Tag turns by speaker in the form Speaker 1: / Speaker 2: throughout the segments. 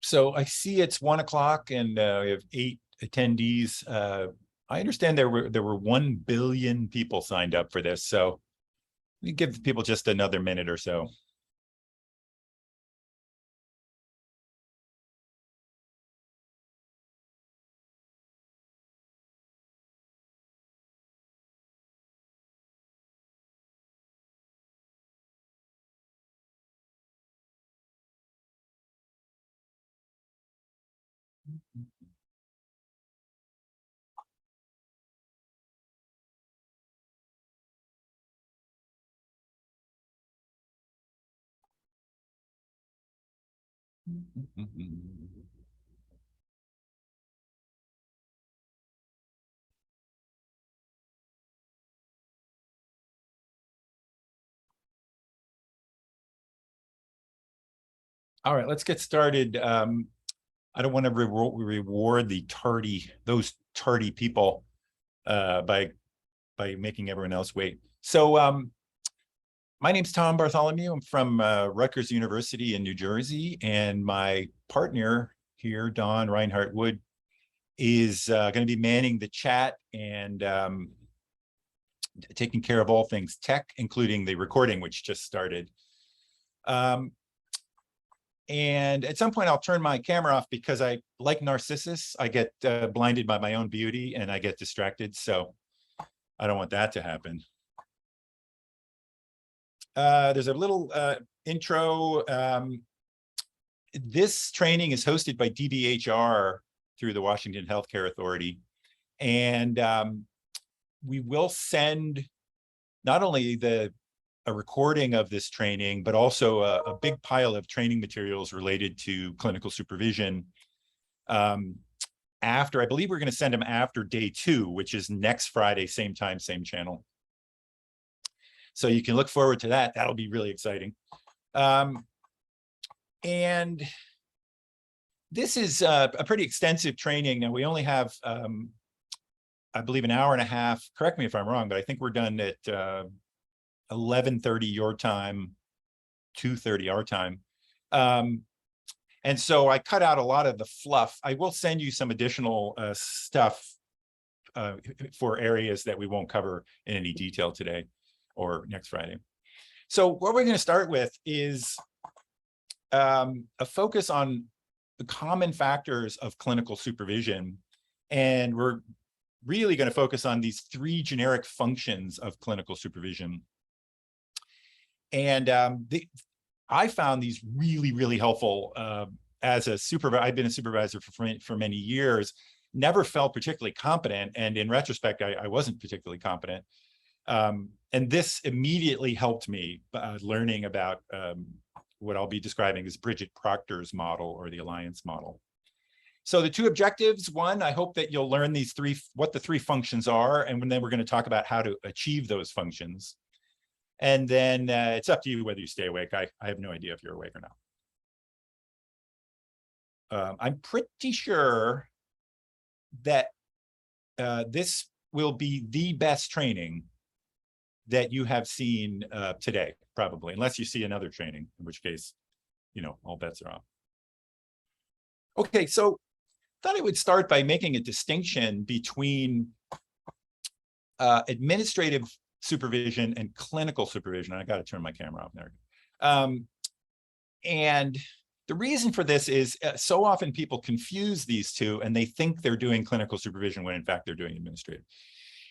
Speaker 1: So I see it's 1 o'clock and we have 8 attendees. I understand there were 1 billion people signed up for this, so we give people just another minute or so. All right, let's get started. I don't want to reward those tardy people by making everyone else wait. So my name's Tom Bartholomew. I'm from Rutgers University in New Jersey, and my partner here, Don Reinhardt Wood, is going to be manning the chat and taking care of all things tech, including the recording, which just started. And at some point, I'll turn my camera off because like Narcissus, I get blinded by my own beauty and I get distracted. So I don't want that to happen. There's a little intro. This training is hosted by DBHR through the Washington Healthcare Authority. And we will send not only a recording of this training, but also a big pile of training materials related to clinical supervision. I believe we're going to send them after day 2, which is next Friday, same time, same channel. So you can look forward to that. That'll be really exciting. And this is a pretty extensive training. Now we only have, I believe, an hour and a half. Correct me if I'm wrong, but I think we're done at 11:30 your time, 2:30 our time. And so I cut out a lot of the fluff. I will send you some additional stuff for areas that we won't cover in any detail today or next Friday. So what we're going to start with is a focus on the common factors of clinical supervision. And we're really going to focus on these 3 generic functions of clinical supervision. And I found these really, really helpful as a supervisor. I've been a supervisor for many years, never felt particularly competent. And in retrospect, I wasn't particularly competent. And this immediately helped me learning about what I'll be describing as Bridget Proctor's model, or the alliance model. So the 2 objectives: 1, I hope that you'll learn what the 3 functions are, and then we're going to talk about how to achieve those functions. And then it's up to you whether you stay awake. I have no idea if you're awake or not. I'm pretty sure that this will be the best training that you have seen today, probably, unless you see another training, in which case, all bets are off. Okay, so I thought I would start by making a distinction between administrative supervision and clinical supervision. I got to turn my camera off there. And the reason for this is so often people confuse these two and they think they're doing clinical supervision when in fact they're doing administrative.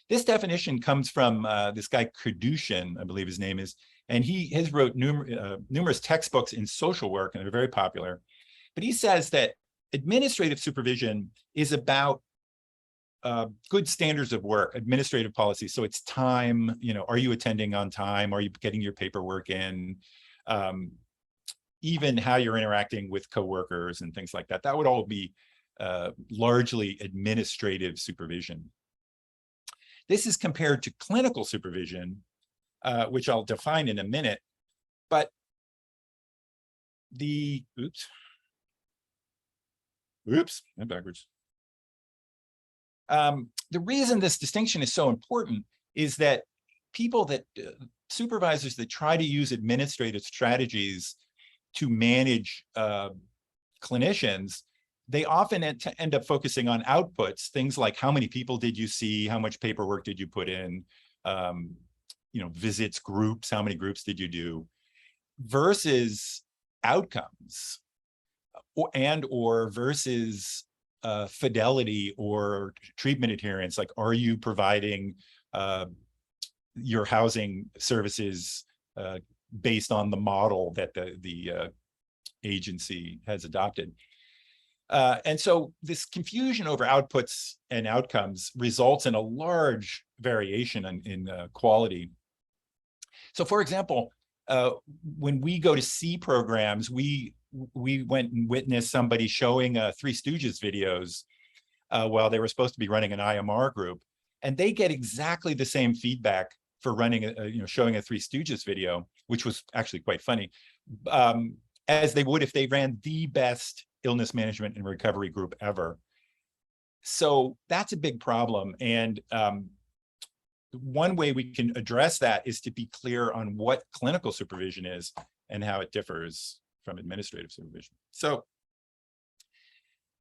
Speaker 1: This definition comes from this guy Kadushin, I believe his name is, and he has wrote numerous textbooks in social work, and they're very popular. But he says that administrative supervision is about good standards of work, administrative policies. So it's time, are you attending on time? Are you getting your paperwork in? Even how you're interacting with coworkers and things like that. That would all be largely administrative supervision. This is compared to clinical supervision, which I'll define in a minute. But oops, I'm backwards. The reason this distinction is so important is that people that, supervisors that try to use administrative strategies to manage clinicians, they often end up focusing on outputs, things like how many people did you see, how much paperwork did you put in, visits, groups, how many groups did you do, versus outcomes, or versus fidelity or treatment adherence. Like, are you providing your housing services based on the model that the agency has adopted? And so this confusion over outputs and outcomes results in a large variation in quality. So for example, when we go to see programs, we went and witnessed somebody showing Three Stooges videos while they were supposed to be running an IMR group, and they get exactly the same feedback for running, showing a Three Stooges video, which was actually quite funny, as they would if they ran the best illness management and recovery group ever. So that's a big problem. And one way we can address that is to be clear on what clinical supervision is and how it differs from administrative supervision. So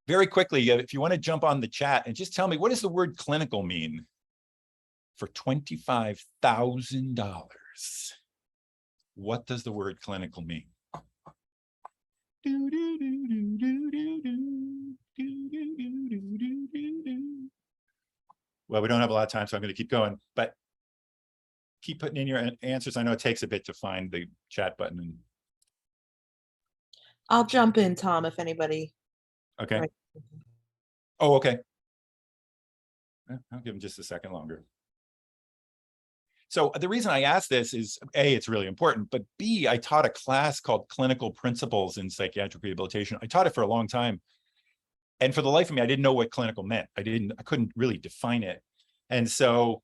Speaker 1: very quickly, if you want to jump on the chat and just tell me, what does the word clinical mean for $25,000? What does the word clinical mean? Well, we don't have a lot of time, so I'm going to keep going, but keep putting in your answers. I know it takes a bit to find the chat button. And
Speaker 2: I'll jump in, Tom, if anybody.
Speaker 1: okay.
Speaker 2: Right.
Speaker 1: Oh, okay. I'll give him just a second longer. So the reason I asked this is, A, it's really important, but B, I taught a class called Clinical Principles in Psychiatric Rehabilitation. I taught it for a long time. And for the life of me, I didn't know what clinical meant. I couldn't really define it. And so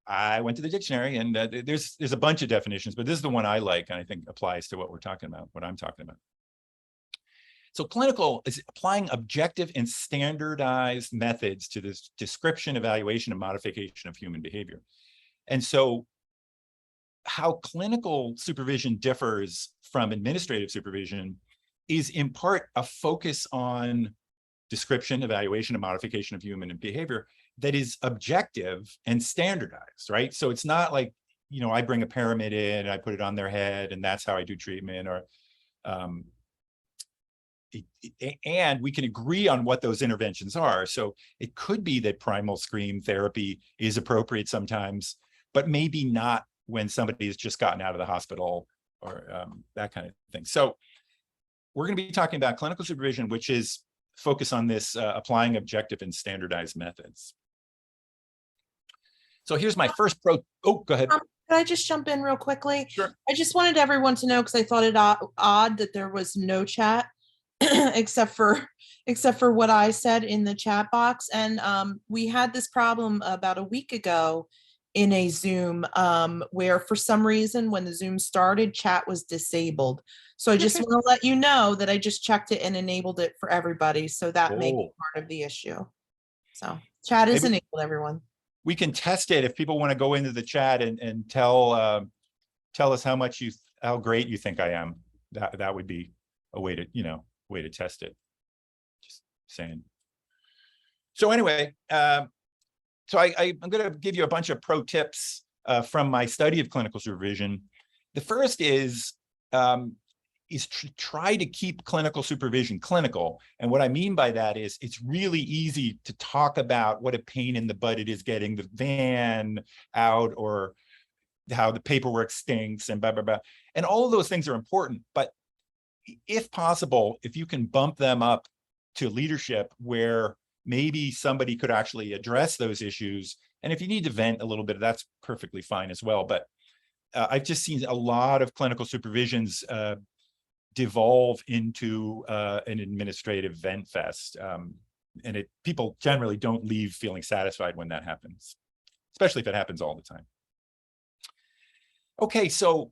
Speaker 1: I went to the dictionary, and there's a bunch of definitions, but this is the one I like, and I think applies to what we're talking about, what I'm talking about. So clinical is applying objective and standardized methods to this description, evaluation, and modification of human behavior. And so how clinical supervision differs from administrative supervision is in part a focus on description, evaluation, and modification of human behavior that is objective and standardized, right? So it's not like, I bring a pyramid in and I put it on their head and that's how I do treatment, or and we can agree on what those interventions are. So it could be that primal scream therapy is appropriate sometimes, but maybe not when somebody has just gotten out of the hospital, or that kind of thing. So we're going to be talking about clinical supervision, which is focus on this applying objective and standardized methods. So here's my first go ahead.
Speaker 2: Could I just jump in real quickly?
Speaker 1: Sure.
Speaker 2: I just wanted everyone to know, because I thought it odd that there was no chat except for what I said in the chat box. And we had this problem about a week ago in a Zoom where for some reason when the Zoom started, chat was disabled. So I just want to let you know that I just checked it and enabled it for everybody. So that may be part of the issue. So chat is enabled, everyone.
Speaker 1: We can test it if people want to go into the chat and tell us how great you think I am. That would be a way to, way to test it. Just saying. So anyway, so I'm going to give you a bunch of pro tips from my study of clinical supervision. The first is try to keep clinical supervision clinical. And what I mean by that is it's really easy to talk about what a pain in the butt it is getting the van out, or how the paperwork stinks, and blah, blah, blah. And all of those things are important. But if possible, if you can bump them up to leadership where maybe somebody could actually address those issues. And if you need to vent a little bit, that's perfectly fine as well. But I've just seen a lot of clinical supervisions devolve into an administrative vent fest. And people generally don't leave feeling satisfied when that happens, especially if it happens all the time. Okay, so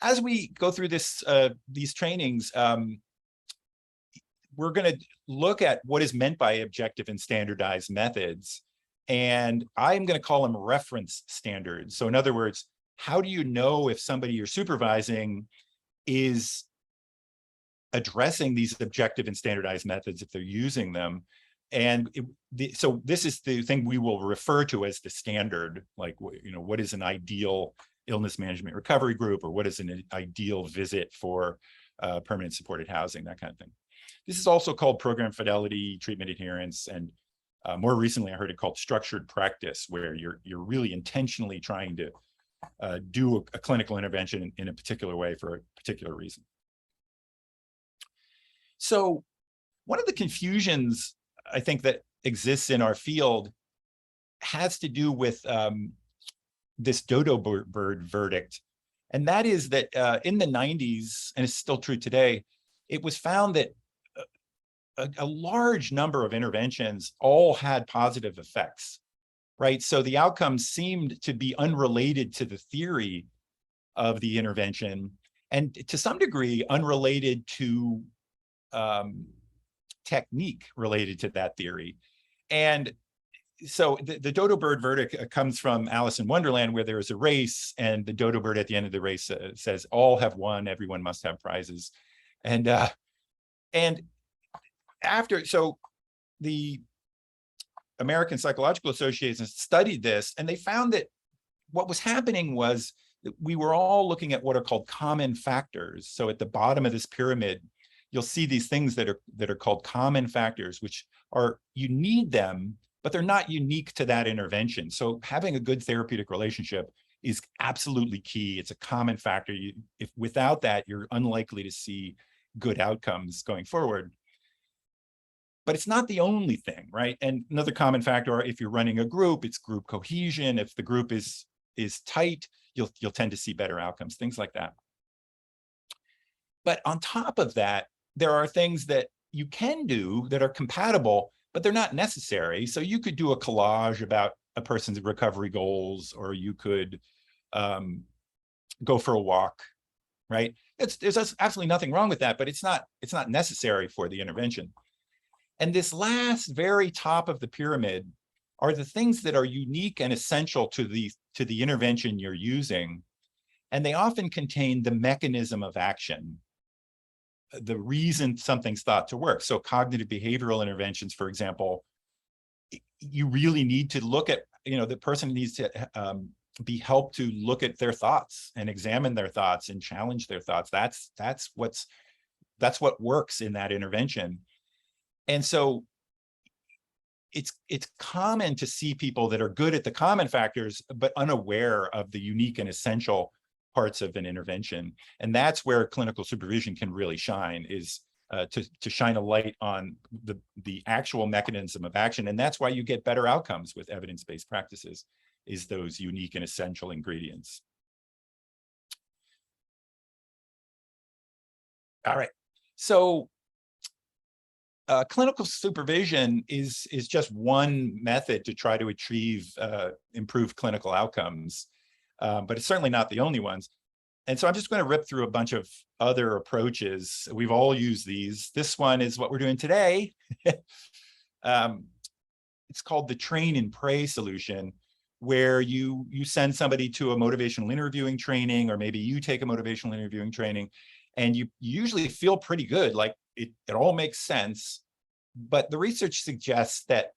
Speaker 1: as we go through these trainings, we're going to look at what is meant by objective and standardized methods. And I'm going to call them reference standards. So in other words, how do you know if somebody you're supervising is addressing these objective and standardized methods if they're using them? And so this is the thing we will refer to as the standard, like, what is an ideal illness management recovery group, or what is an ideal visit for permanent supported housing, that kind of thing. This is also called program fidelity, treatment adherence, and more recently I heard it called structured practice, where you're really intentionally trying to do a clinical intervention in a particular way for a particular reason. So one of the confusions I think that exists in our field has to do with this dodo bird verdict. And that is that in the 90s, and it's still true today, it was found that a large number of interventions all had positive effects, right? So the outcomes seemed to be unrelated to the theory of the intervention, and to some degree unrelated to technique related to that theory. And so the dodo bird verdict comes from Alice in Wonderland, where there is a race, and the dodo bird at the end of the race says, "All have won, everyone must have prizes." And after, so the American Psychological Association studied this, and they found that what was happening was that we were all looking at what are called common factors. So at the bottom of this pyramid, you'll see these things that are called common factors, which are, you need them, but they're not unique to that intervention. So having a good therapeutic relationship is absolutely key. It's a common factor. If without that, you're unlikely to see good outcomes going forward. But it's not the only thing, right? And another common factor, if you're running a group, it's group cohesion. If the group is tight, you'll tend to see better outcomes, things like that. But on top of that, there are things that you can do that are compatible, but they're not necessary. So you could do a collage about a person's recovery goals, or you could go for a walk, right? There's absolutely nothing wrong with that, but it's not necessary for the intervention. And this last very top of the pyramid are the things that are unique and essential to the intervention you're using. And they often contain the mechanism of action, the reason something's thought to work. So cognitive behavioral interventions, for example, you really need to look at, the person needs to be helped to look at their thoughts and examine their thoughts and challenge their thoughts. That's what works in that intervention. And so it's common to see people that are good at the common factors, but unaware of the unique and essential parts of an intervention. And that's where clinical supervision can really shine, is to shine a light on the actual mechanism of action. And that's why you get better outcomes with evidence-based practices, is those unique and essential ingredients. All right, so clinical supervision is just one method to try to achieve improved clinical outcomes, but it's certainly not the only ones. And so I'm just going to rip through a bunch of other approaches. We've all used these. This one is what we're doing today. It's called the train and pray solution, where you send somebody to a motivational interviewing training, or maybe you take a motivational interviewing training, and you usually feel pretty good, like it all makes sense. But the research suggests that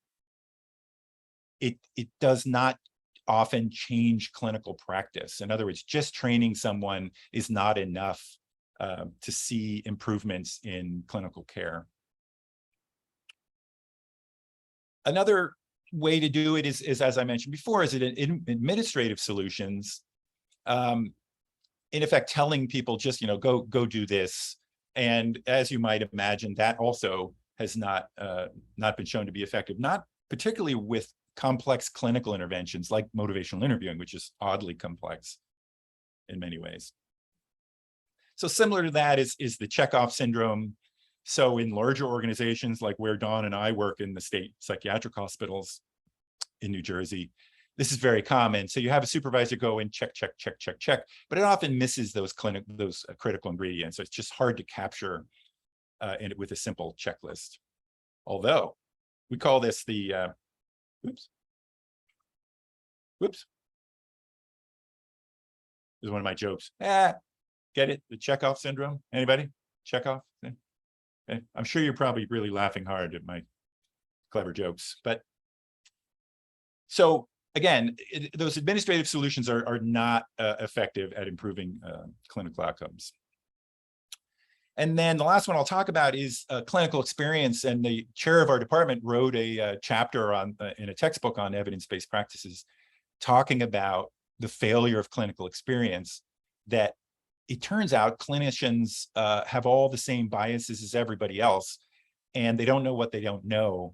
Speaker 1: it does not often change clinical practice. In other words, just training someone is not enough to see improvements in clinical care. Another way to do it is as I mentioned before, is administrative solutions. In effect, telling people just, go do this. And as you might imagine, that also has not been shown to be effective, not particularly with complex clinical interventions like motivational interviewing, which is oddly complex in many ways. So similar to that is the checkoff syndrome. So in larger organizations like where Dawn and I work in the state psychiatric hospitals in New Jersey, this is very common. So you have a supervisor go and check, but it often misses those critical ingredients. So it's just hard to capture with a simple checklist. Although we call this the, Whoops. This is one of my jokes. Get it? The Chekhov syndrome? Anybody? Chekhov? Okay. I'm sure you're probably really laughing hard at my clever jokes. But so again, those administrative solutions are not effective at improving clinical outcomes. And then the last one I'll talk about is clinical experience. And the chair of our department wrote a chapter on in a textbook on evidence-based practices, talking about the failure of clinical experience, that it turns out clinicians have all the same biases as everybody else, and they don't know what they don't know.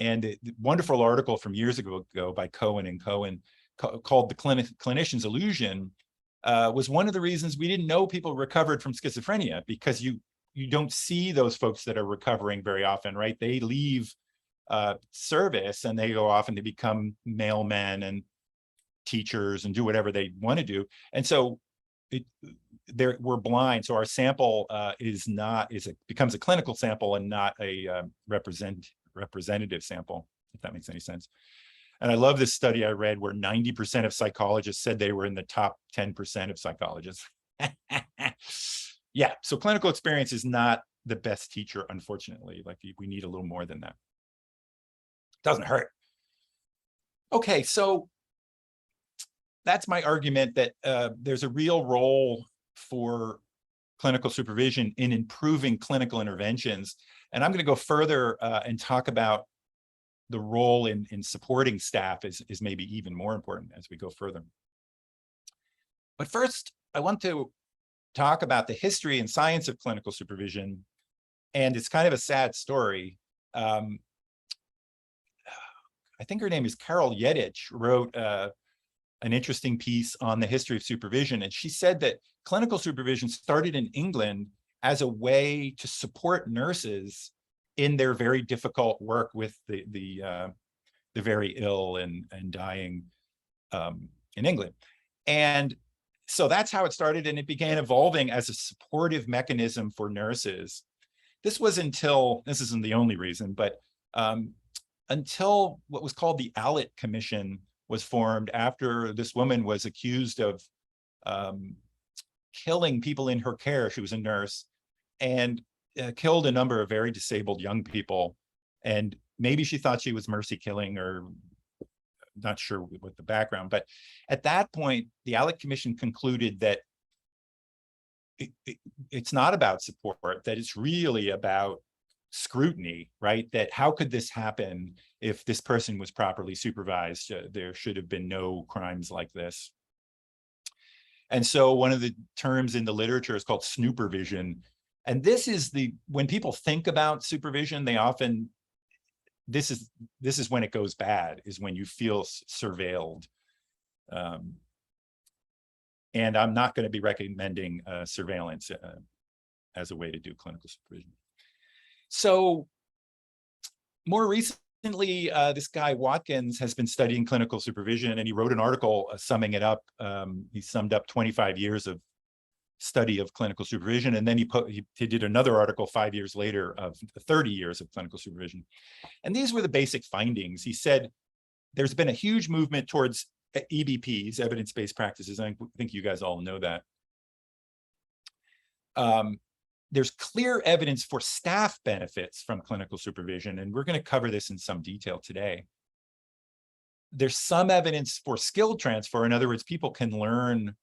Speaker 1: And the wonderful article from years ago by Cohen and Cohen called The Clinician's Illusion was one of the reasons we didn't know people recovered from schizophrenia, because you don't see those folks that are recovering very often, right? They leave service and they go off and they become mailmen and teachers and do whatever they want to do. And so we're blind. So our sample becomes a clinical sample and not a representative sample, if that makes any sense. And I love this study I read where 90% of psychologists said they were in the top 10% of psychologists. Yeah, so clinical experience is not the best teacher, unfortunately. Like, we need a little more than that. Doesn't hurt. Okay, so that's my argument, that there's a real role for clinical supervision in improving clinical interventions. And I'm going to go further and talk about the role in supporting staff is maybe even more important as we go further. But first, I want to talk about the history and science of clinical supervision. And it's kind of a sad story. I think her name is Carol Yedich, wrote an interesting piece on the history of supervision. And she said that clinical supervision started in England as a way to support nurses in their very difficult work with the very ill and dying in England. And so that's how it started, and it began evolving as a supportive mechanism for nurses. This isn't the only reason, but until what was called the Allott Commission was formed, after this woman was accused of killing people in her care. She was a nurse, and killed a number of very disabled young people. And maybe she thought she was mercy killing, or not sure what the background. But at that point, the Allott Commission concluded that it's not about support, that it's really about scrutiny, right? That how could this happen if this person was properly supervised? There should have been no crimes like this. And so one of the terms in the literature is called snoopervision. And this is when people think about supervision, they often, this is when it goes bad, is when you feel surveilled. And I'm not going to be recommending surveillance as a way to do clinical supervision. So more recently, this guy Watkins has been studying clinical supervision, and he wrote an article summing it up. He summed up 25 years of study of clinical supervision, and then he did another article 5 years later of 30 years of clinical supervision. And these were the basic findings. He said there's been a huge movement towards EBPs, evidence-based practices. I think you guys all know that. There's clear evidence for staff benefits from clinical supervision, and we're going to cover this in some detail today. There's some evidence for skill transfer. In other words, people can learn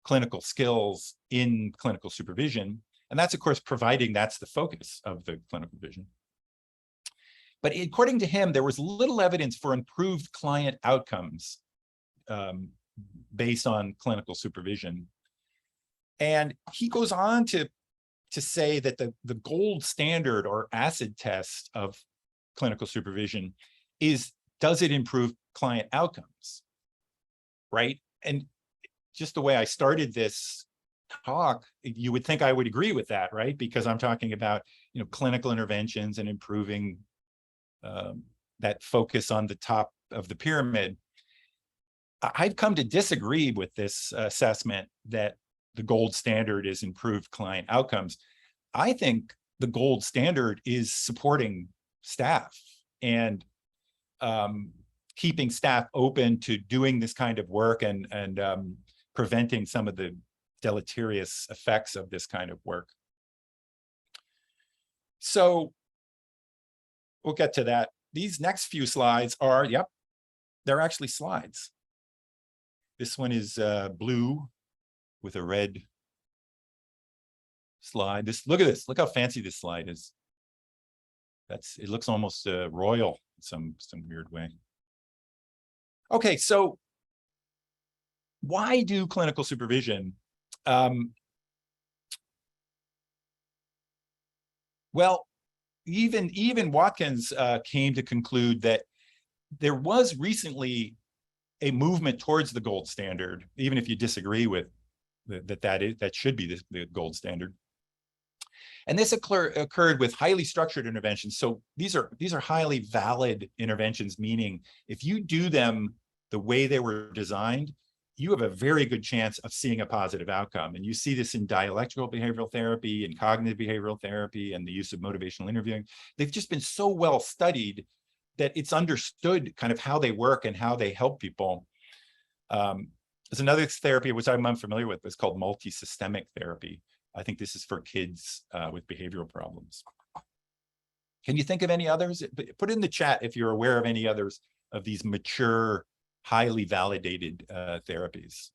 Speaker 1: clinical skills in clinical supervision. And that's, of course, providing that's the focus of the clinical vision. But according to him, there was little evidence for improved client outcomes based on clinical supervision. And he goes on to say that the gold standard or acid test of clinical supervision is, does it improve client outcomes, right? And just the way I started this talk, you would think I would agree with that, right? Because I'm talking about, clinical interventions and improving that focus on the top of the pyramid. I've come to disagree with this assessment that the gold standard is improved client outcomes. I think the gold standard is supporting staff. And keeping staff open to doing this kind of work and preventing some of the deleterious effects of this kind of work. So we'll get to that. These next few slides are, yep, they're actually slides. This one is blue with a red slide. Look at this. Look how fancy this slide is. It looks almost royal in some weird way. Okay, so why do clinical supervision? Well, even Watkins came to conclude that there was recently a movement towards the gold standard, even if you disagree with that should be the gold standard. And this occurred with highly structured interventions. So these are highly valid interventions, meaning if you do them the way they were designed, you have a very good chance of seeing a positive outcome. And you see this in dialectical behavioral therapy and cognitive behavioral therapy and the use of motivational interviewing. They've just been so well studied that it's understood kind of how they work and how they help people. There's another therapy which I'm unfamiliar with. It's called multi-systemic therapy. I think this is for kids with behavioral problems. Can you think of any others? Put in the chat if you're aware of any others of these mature, highly validated therapies.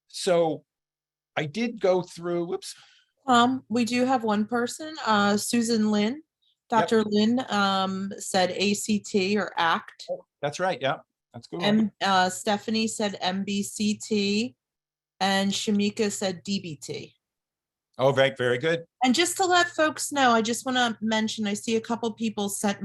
Speaker 1: So I did go through, whoops.
Speaker 2: We do have one person, Susan Lin. Dr.
Speaker 1: Yep.
Speaker 2: Lin said ACT or ACT.
Speaker 1: Oh, that's right, yeah, that's good.
Speaker 2: And Stephanie said MBCT, and Shamika said DBT.
Speaker 1: Oh, right, very good.
Speaker 2: And just to let folks know, I just want to mention, I see a couple people sent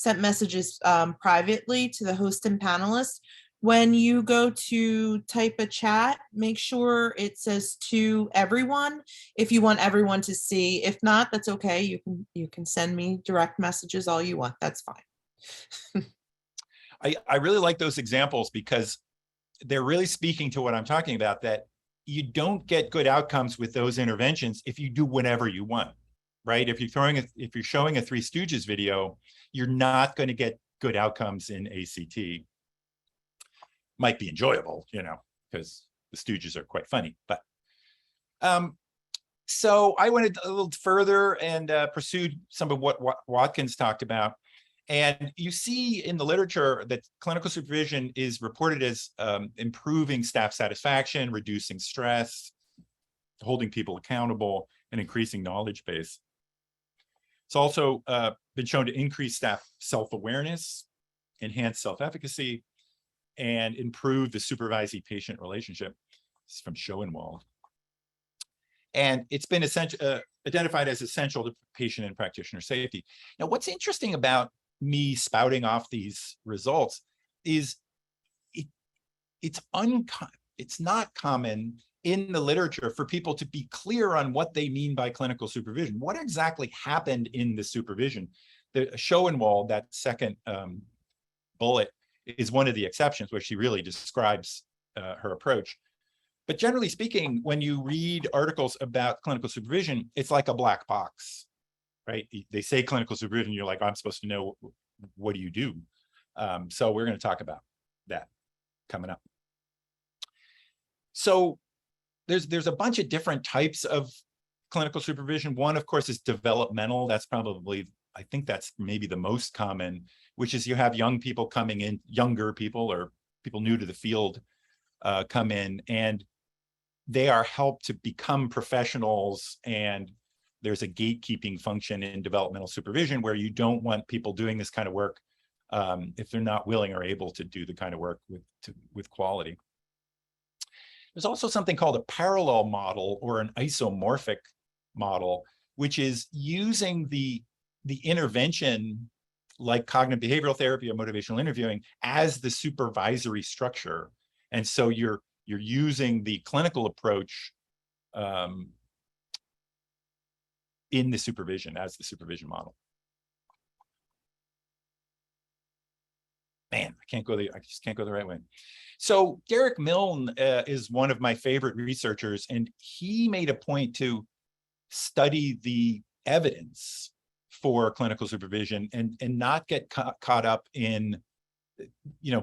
Speaker 2: messages privately to the host and panelists. When you go to type a chat, make sure it says to everyone if you want everyone to see. If not, that's okay. You can send me direct messages all you want. That's fine.
Speaker 1: I really like those examples because they're really speaking to what I'm talking about, that you don't get good outcomes with those interventions if you do whatever you want, right? If you're showing a Three Stooges video, you're not going to get good outcomes in ACT. Might be enjoyable, because the Stooges are quite funny, but so I went a little further and pursued some of what Watkins talked about. And you see in the literature that clinical supervision is reported as improving staff satisfaction, reducing stress, holding people accountable, and increasing knowledge base. It's also been shown to increase staff self-awareness, enhance self-efficacy, and improve the supervisee-patient relationship. This is from Schoenwald. And it's been identified as essential to patient and practitioner safety. Now, what's interesting about me spouting off these results is it's not common in the literature for people to be clear on what they mean by clinical supervision. What exactly happened in the supervision? The Schoenwald, that second bullet, is one of the exceptions where she really describes her approach. But generally speaking, when you read articles about clinical supervision, it's like a black box, right? They say clinical supervision, you're like, I'm supposed to know, what do you do? So we're going to talk about that coming up. So there's a bunch of different types of clinical supervision. One, of course, is developmental. That's probably, I think that's maybe the most common, which is you have young people coming in, younger people or people new to the field come in, and they are helped to become professionals. And there's a gatekeeping function in developmental supervision where you don't want people doing this kind of work if they're not willing or able to do the kind of work with quality. There's also something called a parallel model or an isomorphic model, which is using the intervention like cognitive behavioral therapy or motivational interviewing as the supervisory structure. And so you're using the clinical approach in the supervision as the supervision model. Man, I just can't go the right way. So Derek Milne is one of my favorite researchers, and he made a point to study the evidence for clinical supervision and not get caught up in,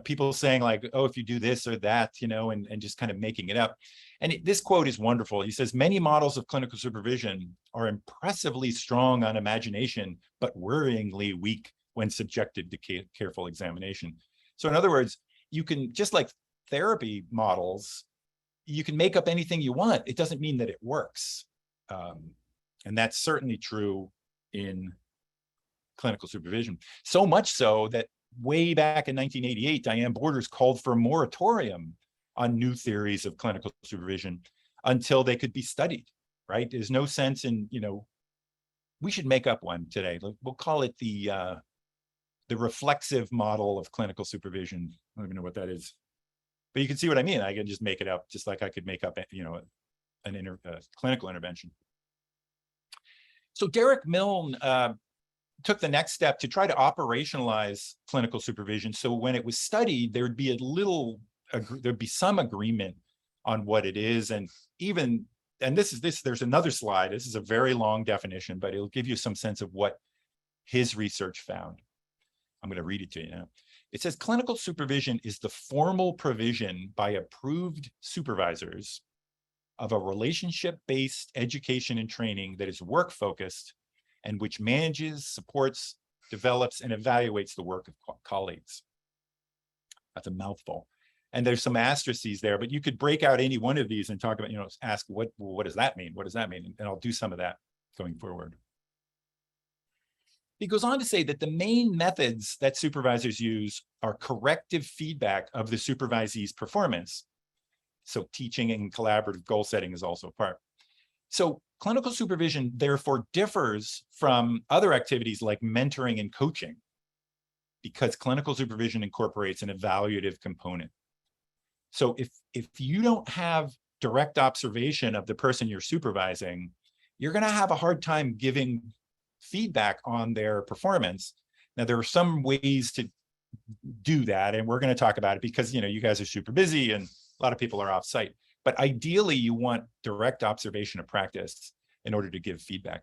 Speaker 1: people saying like, oh, if you do this or that, and just kind of making it up. And this quote is wonderful. He says, many models of clinical supervision are impressively strong on imagination, but worryingly weak when subjected to careful examination. So in other words, you can, just like therapy models, you can make up anything you want. It doesn't mean that it works. And that's certainly true in clinical supervision. So much so that way back in 1988, Diane Borders called for a moratorium on new theories of clinical supervision until they could be studied, right? There's no sense in, we should make up one today. We'll call it the reflexive model of clinical supervision. I don't even know what that is, but you can see what I mean. I can just make it up, just like I could make up, a clinical intervention. So Derek Milne took the next step to try to operationalize clinical supervision. So when it was studied, there'd be some agreement on what it is. And there's another slide. This is a very long definition, but it'll give you some sense of what his research found. I'm going to read it to you now. It says, clinical supervision is the formal provision by approved supervisors of a relationship-based education and training that is work-focused and which manages, supports, develops, and evaluates the work of colleagues. That's a mouthful. And there's some asterisks there, but you could break out any one of these and talk about, ask what does that mean? What does that mean? And I'll do some of that going forward. He goes on to say that the main methods that supervisors use are corrective feedback of the supervisee's performance. So teaching and collaborative goal setting is also a part. So clinical supervision, therefore, differs from other activities like mentoring and coaching because clinical supervision incorporates an evaluative component. So if you don't have direct observation of the person you're supervising, you're going to have a hard time giving feedback on their performance. Now, there are some ways to do that, and we're going to talk about it because, you guys are super busy and a lot of people are off site. But ideally, you want direct observation of practice in order to give feedback.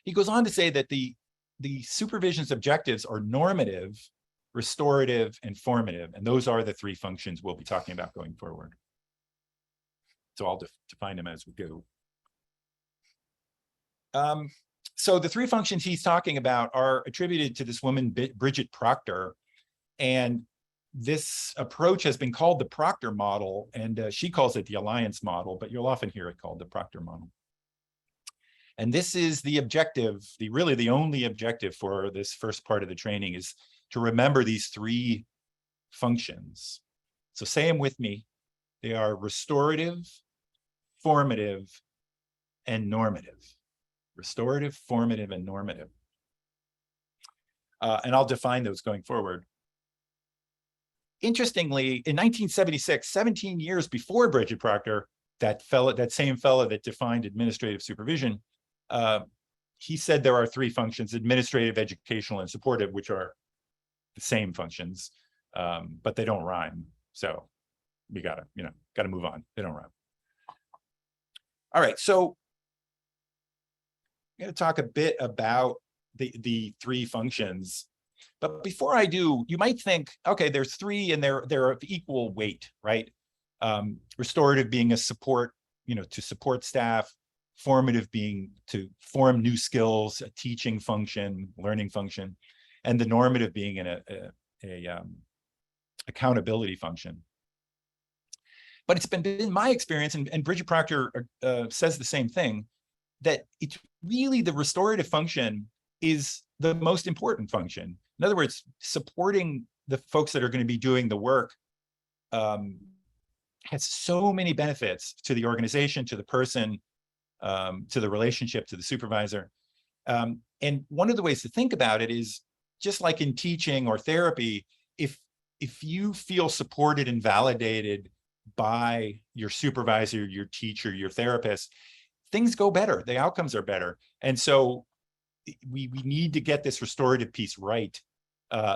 Speaker 1: He goes on to say that the supervision's objectives are normative, restorative, and formative. And those are the three functions we'll be talking about going forward. So I'll define them as we go. So the three functions he's talking about are attributed to this woman, Bridget Proctor. And this approach has been called the Proctor model, and she calls it the Alliance model, but you'll often hear it called the Proctor model. And this is the objective, really the only objective for this first part of the training is to remember these three functions. So say them with me. They are restorative, formative, and normative. Restorative, formative, and normative. And I'll define those going forward. Interestingly, in 1976, 17 years before Bridget Proctor, that same fellow that defined administrative supervision, he said there are three functions: administrative, educational, and supportive, which are the same functions, but they don't rhyme. So we gotta move on. They don't rhyme. All right, so I'm going to talk a bit about the three functions. But before I do, you might think, okay, there's three and they're of equal weight, right? Restorative being a support, to support staff, formative being to form new skills, a teaching function, learning function, and the normative being an accountability function. But it's been my experience, and Bridget Proctor says the same thing, that it's really the restorative function is the most important function. In other words, supporting the folks that are going to be doing the work has so many benefits to the organization, to the person, to the relationship, to the supervisor. And one of the ways to think about it is just like in teaching or therapy, if you feel supported and validated by your supervisor, your teacher, your therapist, things go better, the outcomes are better. And so we need to get this restorative piece right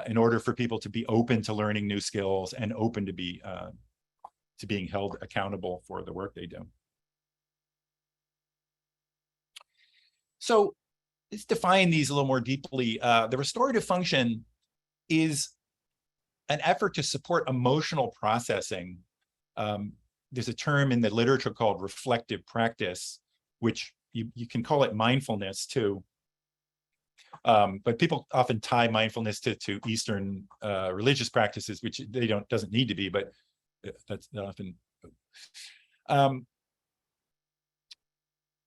Speaker 1: in order for people to be open to learning new skills and open to being held accountable for the work they do. So let's define these a little more deeply. The restorative function is an effort to support emotional processing. There's a term in the literature called reflective practice, which you can call it mindfulness too. But people often tie mindfulness to Eastern religious practices, which they doesn't need to be, but that's often.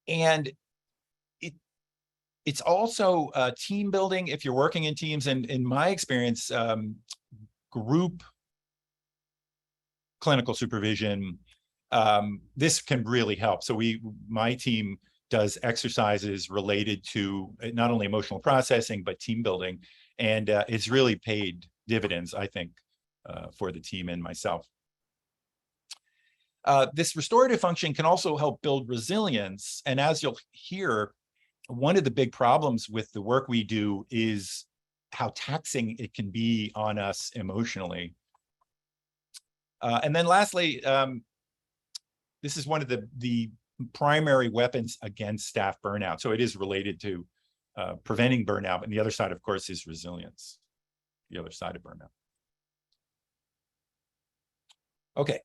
Speaker 1: And it's also team building if you're working in teams. And in my experience, group clinical supervision, this can really help. So my team does exercises related to not only emotional processing, but team building. And it's really paid dividends, I think, for the team and myself. This restorative function can also help build resilience. And as you'll hear, one of the big problems with the work we do is how taxing it can be on us emotionally. And then lastly, this is one of the primary weapons against staff burnout. So it is related to preventing burnout. And the other side, of course, is resilience, the other side of burnout. Okay.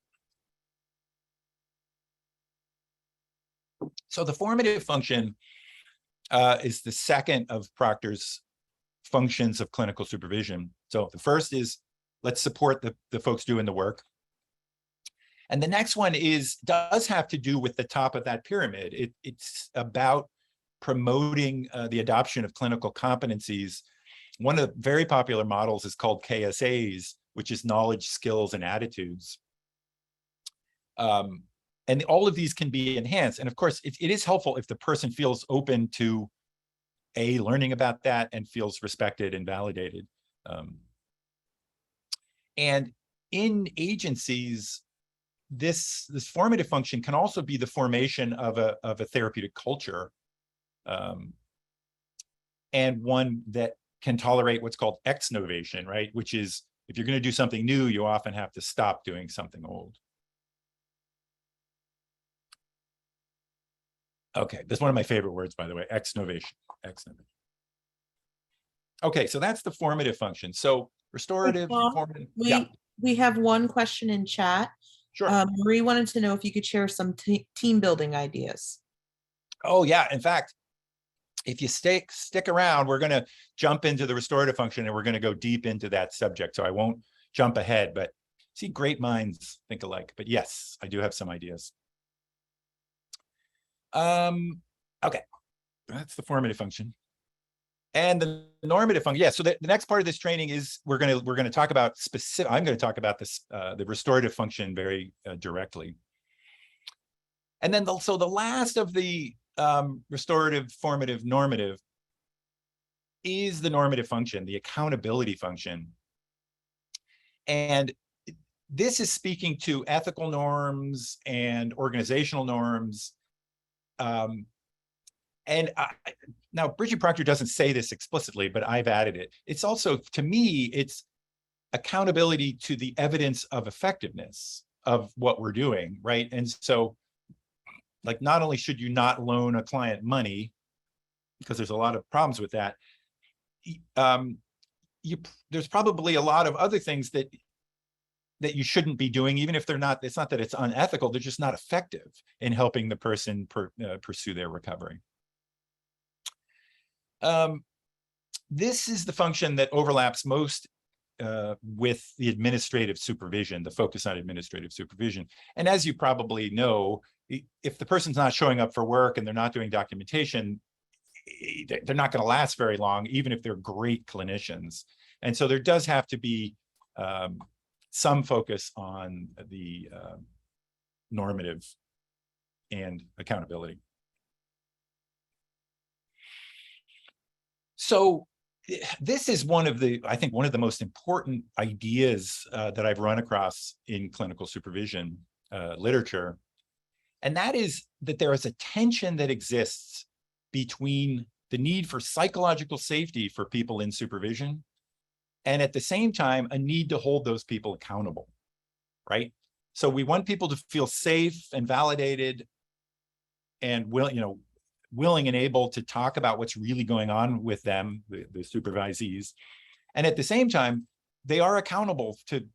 Speaker 1: So the formative function is the second of Proctor's functions of clinical supervision. So the first is, let's support the folks doing the work. And the next one does have to do with the top of that pyramid. It's about promoting the adoption of clinical competencies. One of the very popular models is called KSAs, which is knowledge, skills, and attitudes. And all of these can be enhanced. And of course, it is helpful if the person feels open to learning about that and feels respected and validated. And in agencies, this formative function can also be the formation of a therapeutic culture, and one that can tolerate what's called exnovation, right? Which is, if you're going to do something new, you often have to stop doing something old. Okay, that's one of my favorite words, by the way, exnovation. Okay, so that's the formative function. So restorative, formative.
Speaker 2: We have one question in chat.
Speaker 1: Sure.
Speaker 2: Marie wanted to know if you could share some team building ideas.
Speaker 1: Oh yeah, in fact, if you stick around, we're going to jump into the restorative function and we're going to go deep into that subject. So I won't jump ahead, but see, great minds think alike. But yes, I do have some ideas. Okay, that's the formative function. And the normative function, yeah. So the next part of this training is we're going to talk about I'm going to talk about this the restorative function very directly. And then so the last of the restorative, formative, normative is the normative function, the accountability function. And this is speaking to ethical norms and organizational norms. Now, Bridget Proctor doesn't say this explicitly, but I've added it. It's also, to me, it's accountability to the evidence of effectiveness of what we're doing, right? And so, like, not only should you not loan a client money, because there's a lot of problems with that, there's probably a lot of other things that you shouldn't be doing, even if they're not, it's not that it's unethical, they're just not effective in helping the person pursue their recovery. This is the function that overlaps most with the administrative supervision, the focus on administrative supervision. And as you probably know, if the person's not showing up for work and they're not doing documentation, they're not going to last very long, even if they're great clinicians. And so there does have to be some focus on the normative and accountability. So this is I think one of the most important ideas that I've run across in clinical supervision literature. And that is that there is a tension that exists between the need for psychological safety for people in supervision, and at the same time, a need to hold those people accountable, right? So we want people to feel safe and validated and willing and able to talk about what's really going on with them, the supervisees. And at the same time, they are accountable to,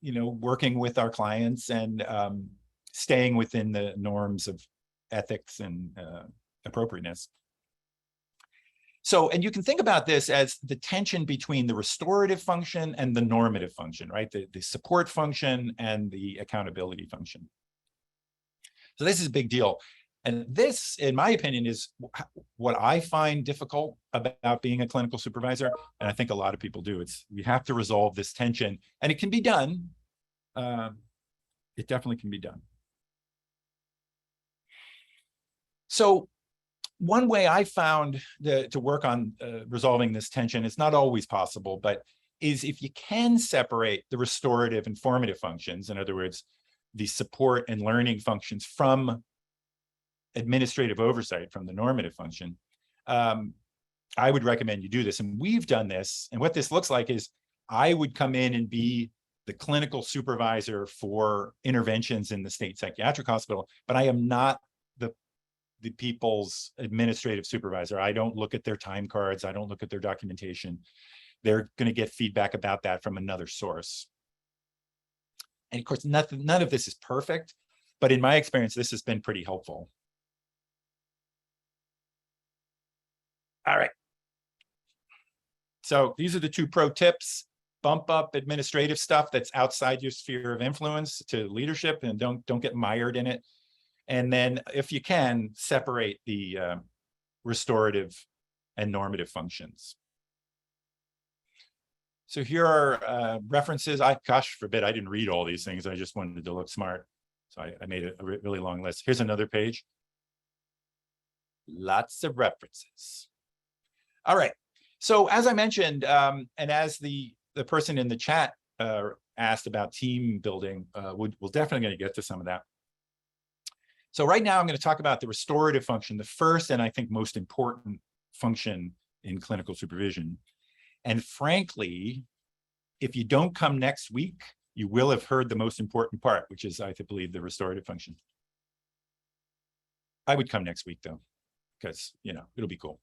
Speaker 1: working with our clients and staying within the norms of ethics and appropriateness. So, and you can think about this as the tension between the restorative function and the normative function, right? The support function and the accountability function. So this is a big deal. And this, in my opinion, is what I find difficult about being a clinical supervisor. And I think a lot of people do. We have to resolve this tension, and it can be done. It definitely can be done. So one way I found to work on resolving this tension, it's not always possible, but is if you can separate the restorative and formative functions, in other words, the support and learning functions from administrative oversight, from the normative function, I would recommend you do this. And we've done this. And what this looks like is I would come in and be the clinical supervisor for interventions in the state psychiatric hospital, but I am not the people's administrative supervisor. I don't look at their time cards. I don't look at their documentation. They're going to get feedback about that from another source. And of course, none of this is perfect, but in my experience, this has been pretty helpful. All right. So these are the 2 pro tips. Bump up administrative stuff that's outside your sphere of influence to leadership, and don't get mired in it. And then, if you can, separate the restorative and normative functions. So here are references. Gosh forbid, I didn't read all these things. I just wanted to look smart. So I made a really long list. Here's another page. Lots of references. All right. So as I mentioned, and as the person in the chat asked about team building, we're definitely going to get to some of that. So right now I'm going to talk about the restorative function, the first and I think most important function in clinical supervision. And frankly, if you don't come next week, you will have heard the most important part, which is, I believe, the restorative function. I would come next week though, because it'll be cool.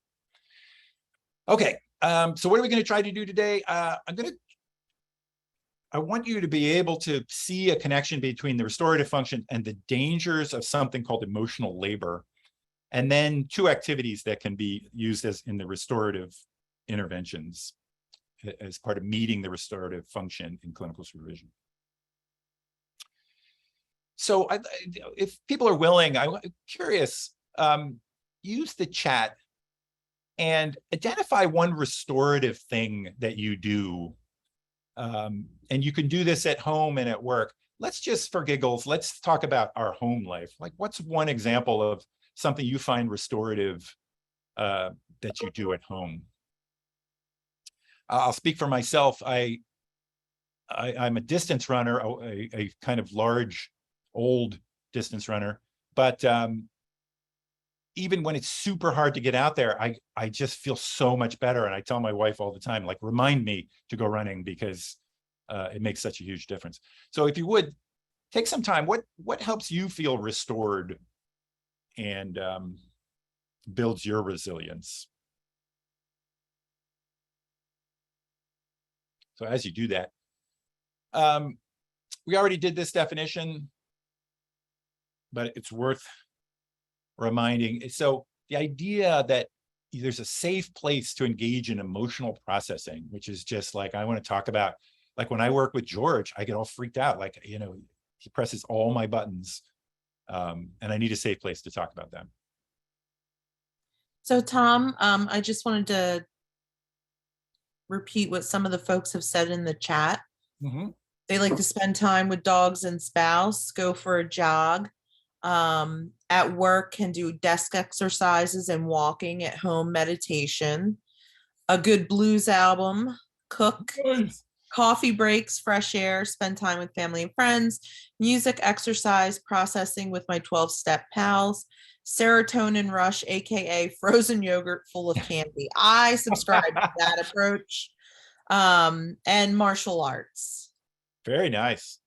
Speaker 1: Okay, so what are we going to try to do today? I want you to be able to see a connection between the restorative function and the dangers of something called emotional labor, and then 2 activities that can be used as in the restorative interventions as part of meeting the restorative function in clinical supervision. So if people are willing, I'm curious, use the chat and identify one restorative thing that you do. And you can do this at home and at work. Let's just, for giggles, let's talk about our home life. Like, what's one example of something you find restorative that you do at home? I'll speak for myself. I'm a distance runner, a kind of large, old distance runner. But even when it's super hard to get out there, I just feel so much better. And I tell my wife all the time, like, remind me to go running, because it makes such a huge difference. So if you would, take some time. What helps you feel restored and builds your resilience? So as you do that, we already did this definition, but it's worth reminding. So the idea that there's a safe place to engage in emotional processing, which is just like, I want to talk about, like when I work with George, I get all freaked out. Like, he presses all my buttons, and I need a safe place to talk about them.
Speaker 2: So Tom, I just wanted to repeat what some of the folks have said in the chat.
Speaker 1: Mm-hmm.
Speaker 2: They like to spend time with dogs and spouse, go for a jog. At work, can do desk exercises and walking. At home, meditation. A good blues album, cook.
Speaker 1: Nice.
Speaker 2: Coffee breaks, fresh air, spend time with family and friends, music, exercise, processing with my 12-step pals, serotonin rush, aka frozen yogurt full of candy. I subscribe to that approach. And martial arts.
Speaker 1: Very nice.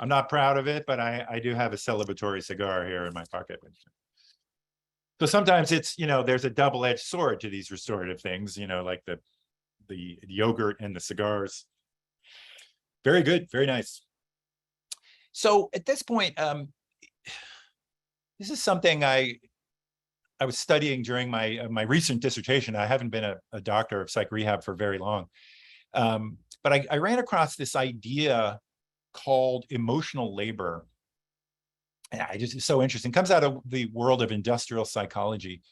Speaker 1: I'm not proud of it, but I do have a celebratory cigar here in my pocket. So sometimes it's, there's a double-edged sword to these restorative things, like the yogurt and the cigars. Very good, very nice. So at this point, this is something I was studying during my recent dissertation. I haven't been a doctor of psych rehab for very long, but I ran across this idea called emotional labor. And it's so interesting. It comes out of the world of industrial psychology.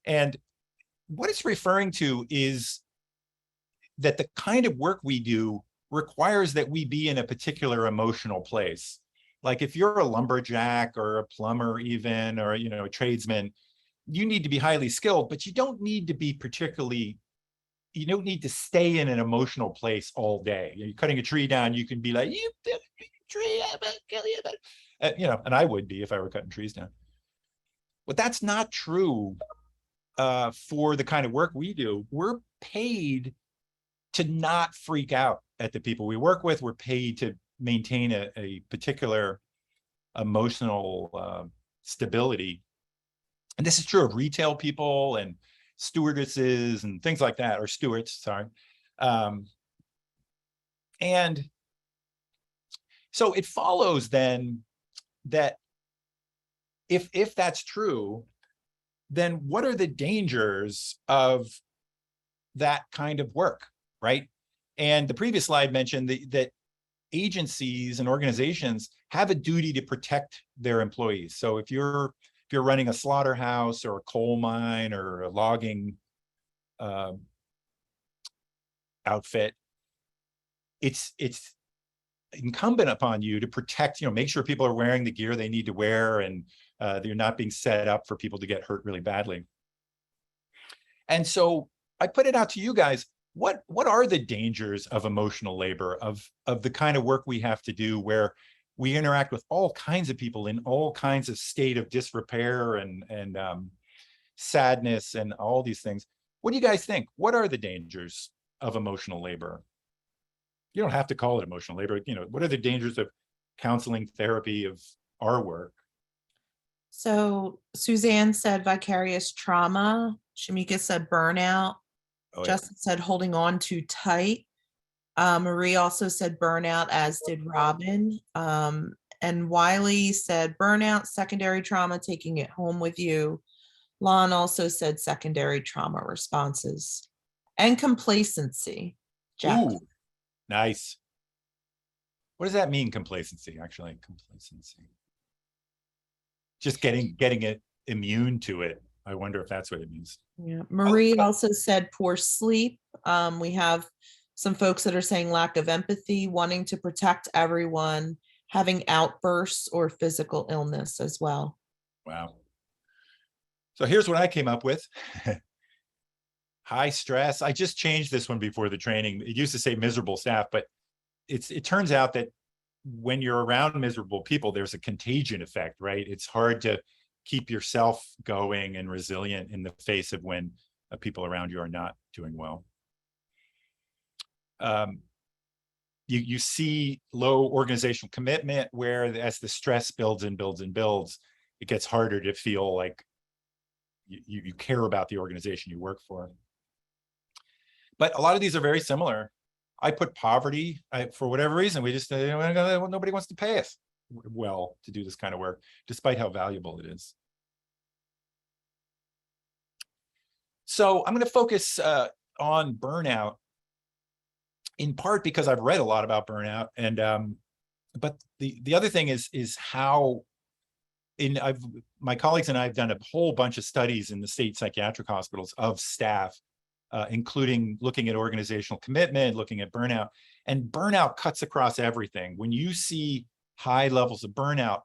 Speaker 1: And what it's referring to is that the kind of work we do requires that we be in a particular emotional place. Like if you're a lumberjack or a plumber even, or, a tradesman, you need to be highly skilled, but you don't need to be you don't need to stay in an emotional place all day. You're cutting a tree down, you can be like, you tree, I'm gonna kill you. And I would be if I were cutting trees down. But that's not true for the kind of work we do. We're paid to not freak out at the people we work with. We're paid to maintain a particular emotional stability. And this is true of retail people and stewardesses and things like that, or stewards, sorry. And so it follows then that if that's true, then what are the dangers of that kind of work, right? And the previous slide mentioned that agencies and organizations have a duty to protect their employees. So if you're running a slaughterhouse or a coal mine or a logging outfit, it's incumbent upon you to protect, make sure people are wearing the gear they need to wear, and they're not being set up for people to get hurt really badly. And so I put it out to you guys, what are the dangers of emotional labor, of the kind of work we have to do, where we interact with all kinds of people in all kinds of state of disrepair and sadness and all these things. What do you guys think? What are the dangers of emotional labor? You don't have to call it emotional labor. What are the dangers of counseling, therapy, of our work?
Speaker 2: So Suzanne said vicarious trauma. Shamika said burnout.
Speaker 1: Oh, yeah.
Speaker 2: Justin said holding on too tight. Marie also said burnout, as did Robin. And Wiley said burnout, secondary trauma, taking it home with you. Lon also said secondary trauma responses. And complacency. Jack.
Speaker 1: Ooh, nice. What does that mean, complacency, actually? Complacency. Just getting it immune to it. I wonder if that's what it means.
Speaker 2: Yeah. Marie also said poor sleep. We have some folks that are saying lack of empathy, wanting to protect everyone, having outbursts or physical illness as well.
Speaker 1: Wow. So here's what I came up with. High stress. I just changed this one before the training. It used to say miserable staff, but it turns out that when you're around miserable people, there's a contagion effect, right? It's hard to keep yourself going and resilient in the face of when people around you are not doing well. You see low organizational commitment, where as the stress builds and builds and builds, it gets harder to feel like you care about the organization you work for. But a lot of these are very similar. I put poverty. For whatever reason, we just nobody wants to pay us well to do this kind of work, despite how valuable it is. So I'm going to focus on burnout, in part because I've read a lot about burnout, and but the other thing is how my colleagues and I have done a whole bunch of studies in the state psychiatric hospitals of staff, including looking at organizational commitment, looking at burnout, and burnout cuts across everything. When you see high levels of burnout,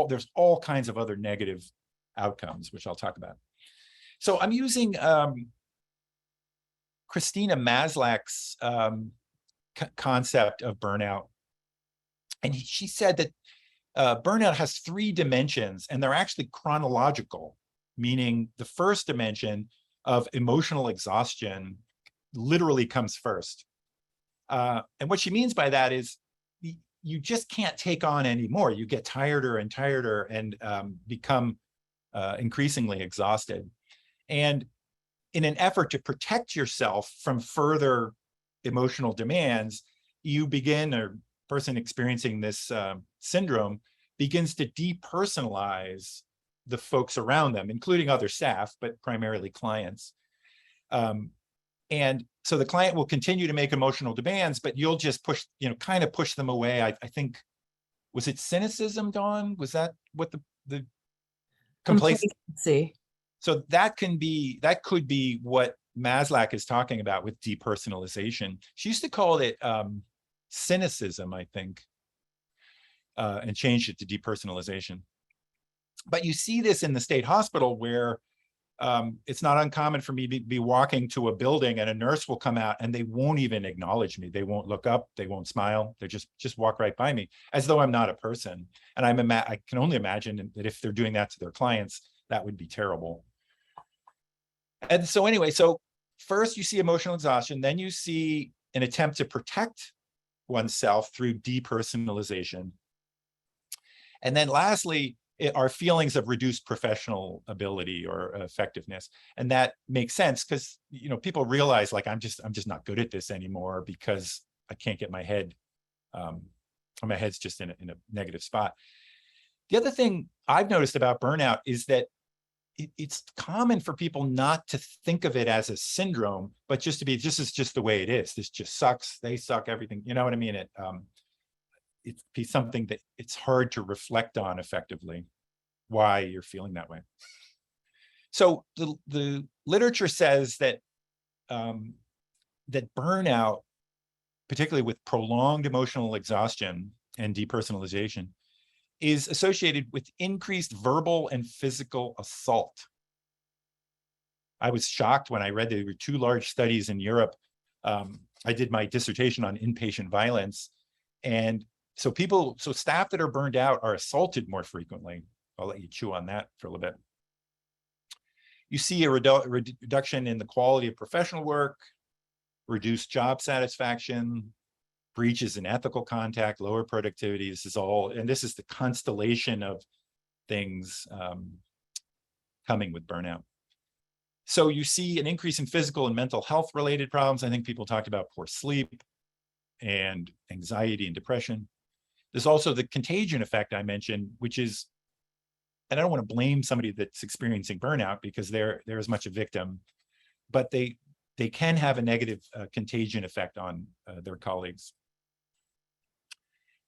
Speaker 1: there's all kinds of other negative outcomes, which I'll talk about. So I'm using Christina Maslach's concept of burnout. And she said that burnout has 3 dimensions, and they're actually chronological, meaning the first dimension of emotional exhaustion literally comes first. And what she means by that is you just can't take on anymore. You get tireder and tireder and become increasingly exhausted. And in an effort to protect yourself from further emotional demands, you begin, or person experiencing this syndrome begins to depersonalize the folks around them, including other staff, but primarily clients. And so the client will continue to make emotional demands, but you'll just push, kind of push them away. I think, was it cynicism, Dawn? Was that what the
Speaker 2: Complacency.
Speaker 1: So that could be what Maslach is talking about with depersonalization. She used to call it cynicism, I think, and changed it to depersonalization. But you see this in the state hospital where it's not uncommon for me to be walking to a building and a nurse will come out and they won't even acknowledge me. They won't look up, they won't smile. They just walk right by me as though I'm not a person. And I can only imagine that if they're doing that to their clients, that would be terrible. And so anyway, so first you see emotional exhaustion, then you see an attempt to protect oneself through depersonalization. And then lastly, are feelings of reduced professional ability or effectiveness. And that makes sense because, people realize like, I'm just not good at this anymore because I can't get my head, my head's just in a negative spot. The other thing I've noticed about burnout is that it's common for people not to think of it as a syndrome, but just to be, this is just the way it is. This just sucks. They suck, everything. You know what I mean? It's something that it's hard to reflect on effectively, why you're feeling that way. So the literature says that that burnout, particularly with prolonged emotional exhaustion and depersonalization, is associated with increased verbal and physical assault. I was shocked when I read there were 2 large studies in Europe. I did my dissertation on inpatient violence. And so staff that are burned out are assaulted more frequently. I'll let you chew on that for a little bit. You see a reduction in the quality of professional work, reduced job satisfaction, breaches in ethical contact, lower productivity. This is the constellation of things coming with burnout. So you see an increase in physical and mental health related problems. I think people talked about poor sleep and anxiety and depression. There's also the contagion effect I mentioned, which is, and I don't want to blame somebody that's experiencing burnout because they're as much a victim, but they can have a negative contagion effect on their colleagues.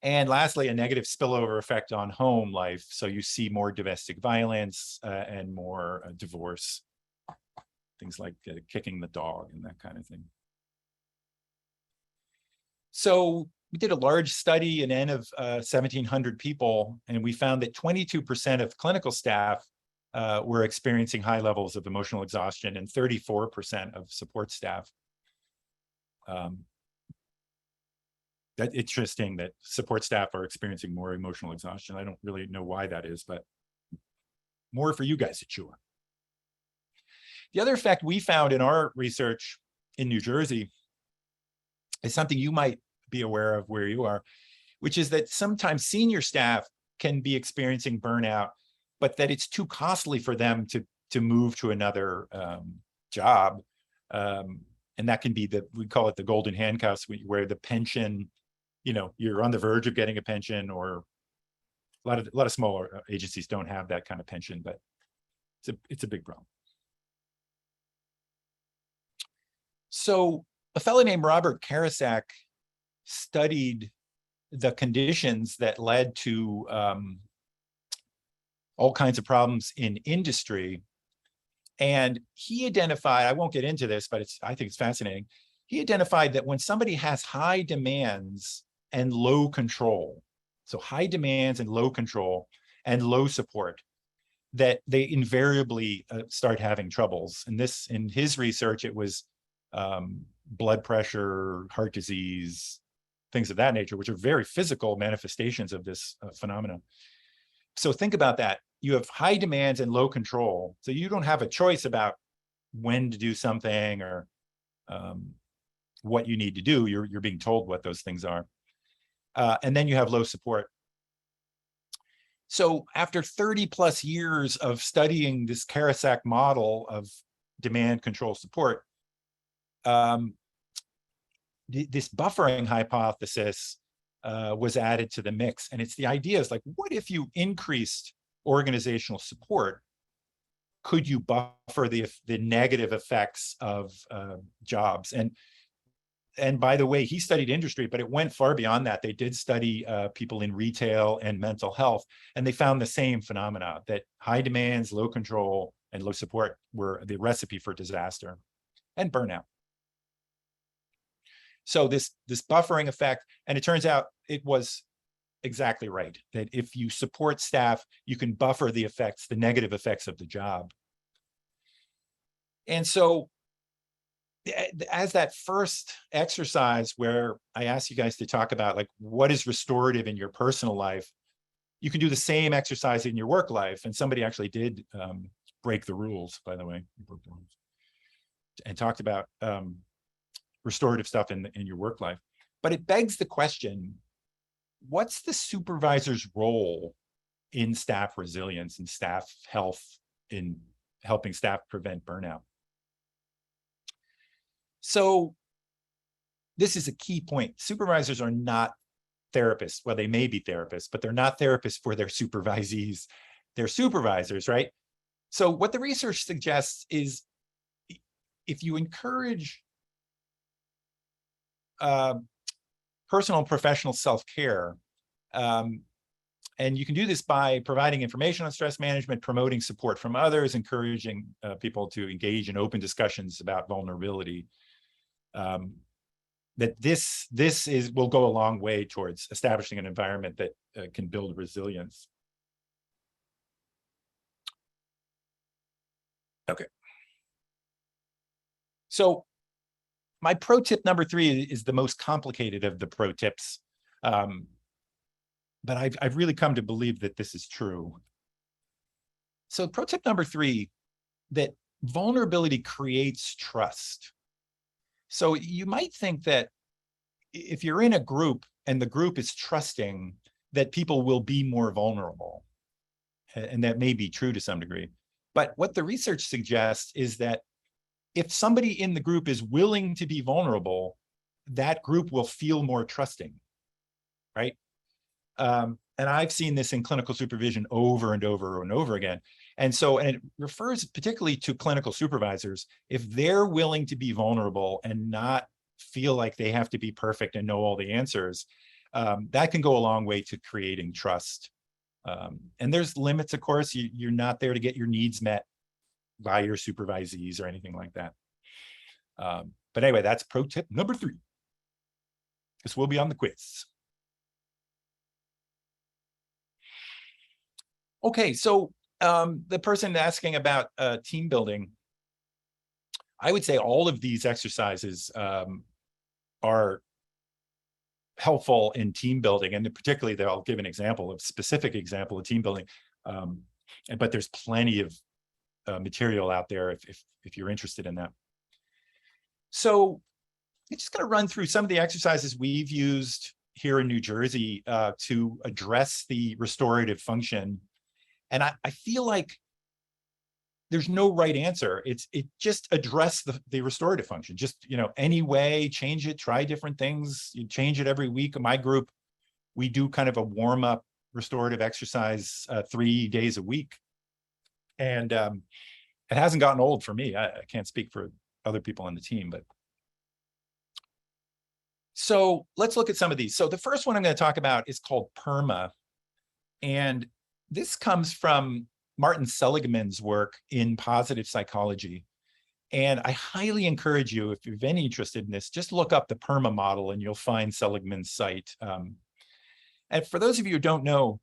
Speaker 1: And lastly, a negative spillover effect on home life. So you see more domestic violence and more divorce, things like kicking the dog and that kind of thing. So we did a large study, an N of 1,700 people, and we found that 22% of clinical staff were experiencing high levels of emotional exhaustion and 34% of support staff. That's interesting that support staff are experiencing more emotional exhaustion. I don't really know why that is, but more for you guys to chew on. The other effect we found in our research in New Jersey is something you might be aware of where you are, which is that sometimes senior staff can be experiencing burnout, but that it's too costly for them to move to another job. And that can be we call it the golden handcuffs, where the pension, you're on the verge of getting a pension, or a lot of smaller agencies don't have that kind of pension, but it's a big problem. So a fellow named Robert Karasak studied the conditions that led to all kinds of problems in industry. And he identified, I won't get into this, but I think it's fascinating. He identified that when somebody has high demands and low control, so high demands and low control and low support, that they invariably start having troubles. And this, in his research, it was blood pressure, heart disease, things of that nature, which are very physical manifestations of this phenomenon. So think about that. You have high demands and low control. So you don't have a choice about when to do something or what you need to do. You're being told what those things are. And then you have low support. So after 30 plus years of studying this Karasak model of demand control support, this buffering hypothesis was added to the mix. And it's the idea is like, what if you increased organizational support? Could you buffer the negative effects of jobs? And by the way, he studied industry, but it went far beyond that. They did study people in retail and mental health, and they found the same phenomena, that high demands, low control, and low support were the recipe for disaster and burnout. So this buffering effect, and it turns out it was exactly right, that if you support staff, you can buffer the effects, the negative effects of the job. And so as that first exercise where I asked you guys to talk about like, what is restorative in your personal life? You can do the same exercise in your work life. And somebody actually did break the rules, by the way, and talked about restorative stuff in your work life. But it begs the question, what's the supervisor's role in staff resilience and staff health, in helping staff prevent burnout? So this is a key point. Supervisors are not therapists. Well, they may be therapists, but they're not therapists for their supervisees. They're supervisors, right? So what the research suggests is if you encourage personal and professional self-care, and you can do this by providing information on stress management, promoting support from others, encouraging people to engage in open discussions about vulnerability, that this will go a long way towards establishing an environment that can build resilience. Okay. So my pro tip number 3 is the most complicated of the pro tips. But I've really come to believe that this is true. So pro tip number 3, that vulnerability creates trust. So you might think that if you're in a group and the group is trusting, that people will be more vulnerable. And that may be true to some degree. But what the research suggests is that if somebody in the group is willing to be vulnerable, that group will feel more trusting, right? And I've seen this in clinical supervision over and over and over again. And it refers particularly to clinical supervisors. If they're willing to be vulnerable and not feel like they have to be perfect and know all the answers, that can go a long way to creating trust. And there's limits, of course. You're not there to get your needs met by your supervisees or anything like that. But anyway, that's pro tip number 3. This will be on the quiz. Okay, so the person asking about team building, I would say all of these exercises are helpful in team building, and particularly I'll give a specific example of team building. But there's plenty of material out there if you're interested in that. So I'm just going to run through some of the exercises we've used here in New Jersey to address the restorative function. And I feel like there's no right answer. It just address the restorative function. Just, any way, change it, try different things. You change it every week. In my group, we do kind of a warm-up restorative exercise 3 days a week. And it hasn't gotten old for me. I can't speak for other people on the team, but. So let's look at some of these. So the first one I'm going to talk about is called PERMA. And this comes from Martin Seligman's work in positive psychology. And I highly encourage you, if you have any interest in this, just look up the PERMA model and you'll find Seligman's site. And for those of you who don't know,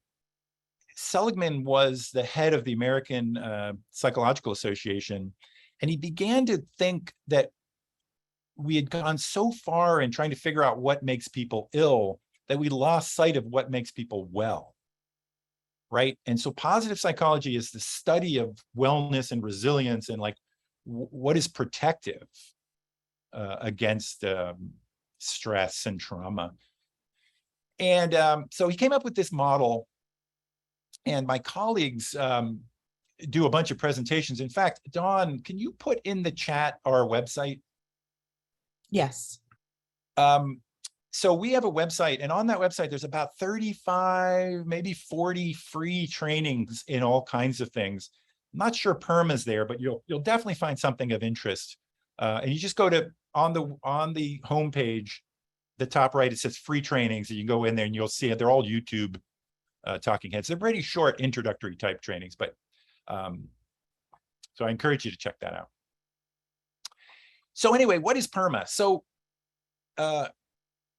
Speaker 1: Seligman was the head of the American Psychological Association. And he began to think that we had gone so far in trying to figure out what makes people ill that we lost sight of what makes people well. Right. And so positive psychology is the study of wellness and resilience and like what is protective against stress and trauma. And so he came up with this model And my colleagues do a bunch of presentations. In fact, Dawn, can you put in the chat our website?
Speaker 2: Yes.
Speaker 1: So we have a website, and on that website, there's about 35, maybe 40 free trainings in all kinds of things. I'm not sure PERMA's there, but you'll definitely find something of interest. And you just go to on the homepage, the top right, it says free trainings, and you go in there and you'll see it. They're all YouTube talking heads. They're pretty short introductory type trainings, but so I encourage you to check that out. So anyway, what is PERMA? So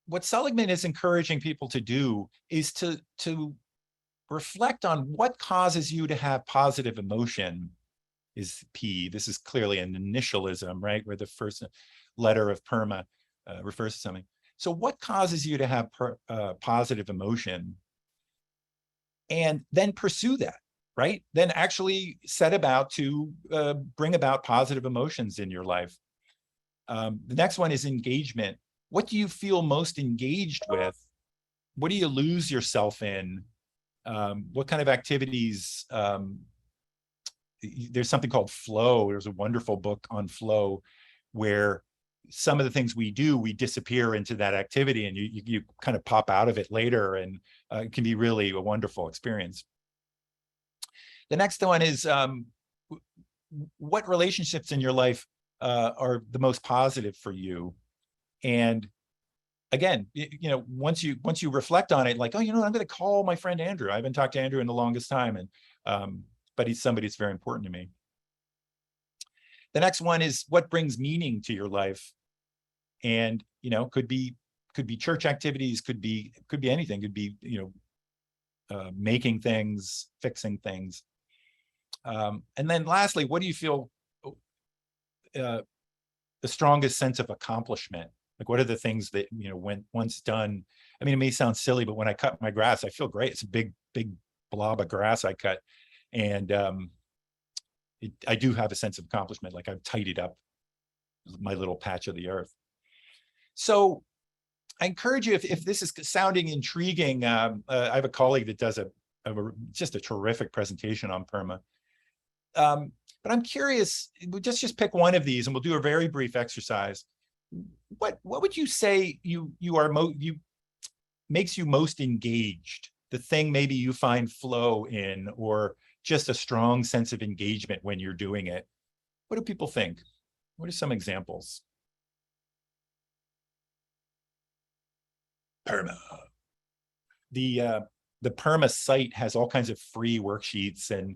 Speaker 1: what Seligman is encouraging people to do is to reflect on what causes you to have positive emotion is P. This is clearly an initialism, right? Where the first letter of PERMA refers to something. So what causes you to have positive emotion? And then pursue that, right? Then actually set about to bring about positive emotions in your life. The next one is engagement. What do you feel most engaged with? What do you lose yourself in? What kind of activities? There's something called flow. There's a wonderful book on flow where some of the things we do, we disappear into that activity and you kind of pop out of it later, and it can be really a wonderful experience. The next one is what relationships in your life are the most positive for you? And again, once you reflect on it, like, oh, I'm going to call my friend Andrew. I haven't talked to Andrew in the longest time, and but he's somebody that's very important to me. The next one is what brings meaning to your life, and could be church activities, could be anything, could be making things, fixing things, and then lastly, what do you feel the strongest sense of accomplishment? Like, what are the things that, when once done, I mean, it may sound silly, but when I cut my grass, I feel great. It's a big blob of grass I cut. And I do have a sense of accomplishment. Like, I've tidied up my little patch of the earth. So I encourage you, if this is sounding intriguing, I have a colleague that does just a terrific presentation on PERMA. But I'm curious, we'll just pick one of these and we'll do a very brief exercise. What would you say you makes you most engaged? The thing maybe you find flow in, or just a strong sense of engagement when you're doing it. What do people think? What are some examples? PERMA. The PERMA site has all kinds of free worksheets and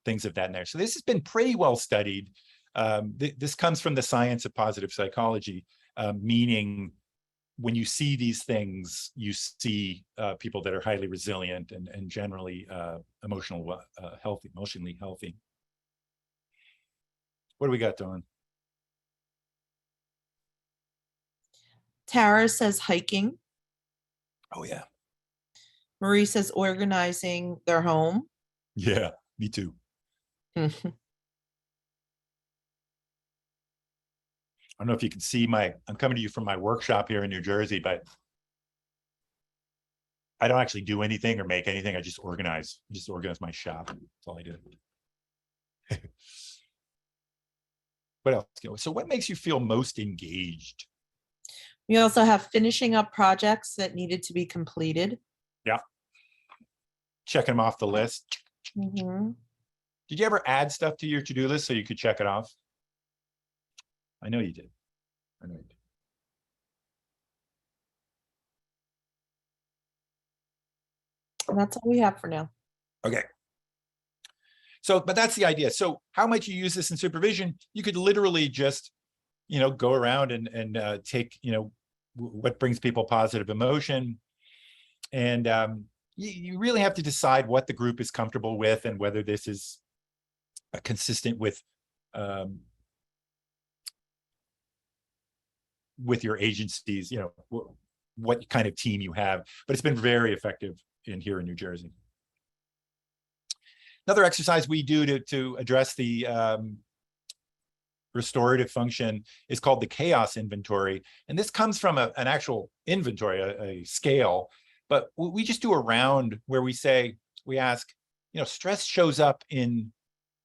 Speaker 1: things of that nature. So this has been pretty well studied. This comes from the science of positive psychology, meaning when you see these things, you see people that are highly resilient and generally emotionally healthy. What do we got, Dawn?
Speaker 2: Tara says hiking.
Speaker 1: Oh, yeah.
Speaker 2: Marie says organizing their home.
Speaker 1: Yeah, me too. I don't know if you can see I'm coming to you from my workshop here in New Jersey, but I don't actually do anything or make anything. I just organize my shop. That's all I do. What else? So what makes you feel most engaged?
Speaker 2: We also have finishing up projects that needed to be completed.
Speaker 1: Yeah. Checking them off the list.
Speaker 2: Mm-hmm.
Speaker 1: Did you ever add stuff to your to-do list so you could check it off? I know you did.
Speaker 2: And that's all we have for now.
Speaker 1: Okay. So, but that's the idea. So how might you use this in supervision? You could literally just, go around and take, what brings people positive emotion. And you really have to decide what the group is comfortable with and whether this is consistent with your agencies, what kind of team you have. But it's been very effective here in New Jersey. Another exercise we do to address the restorative function is called the chaos inventory. And this comes from an actual inventory, a scale But we just do a round where we ask, stress shows up in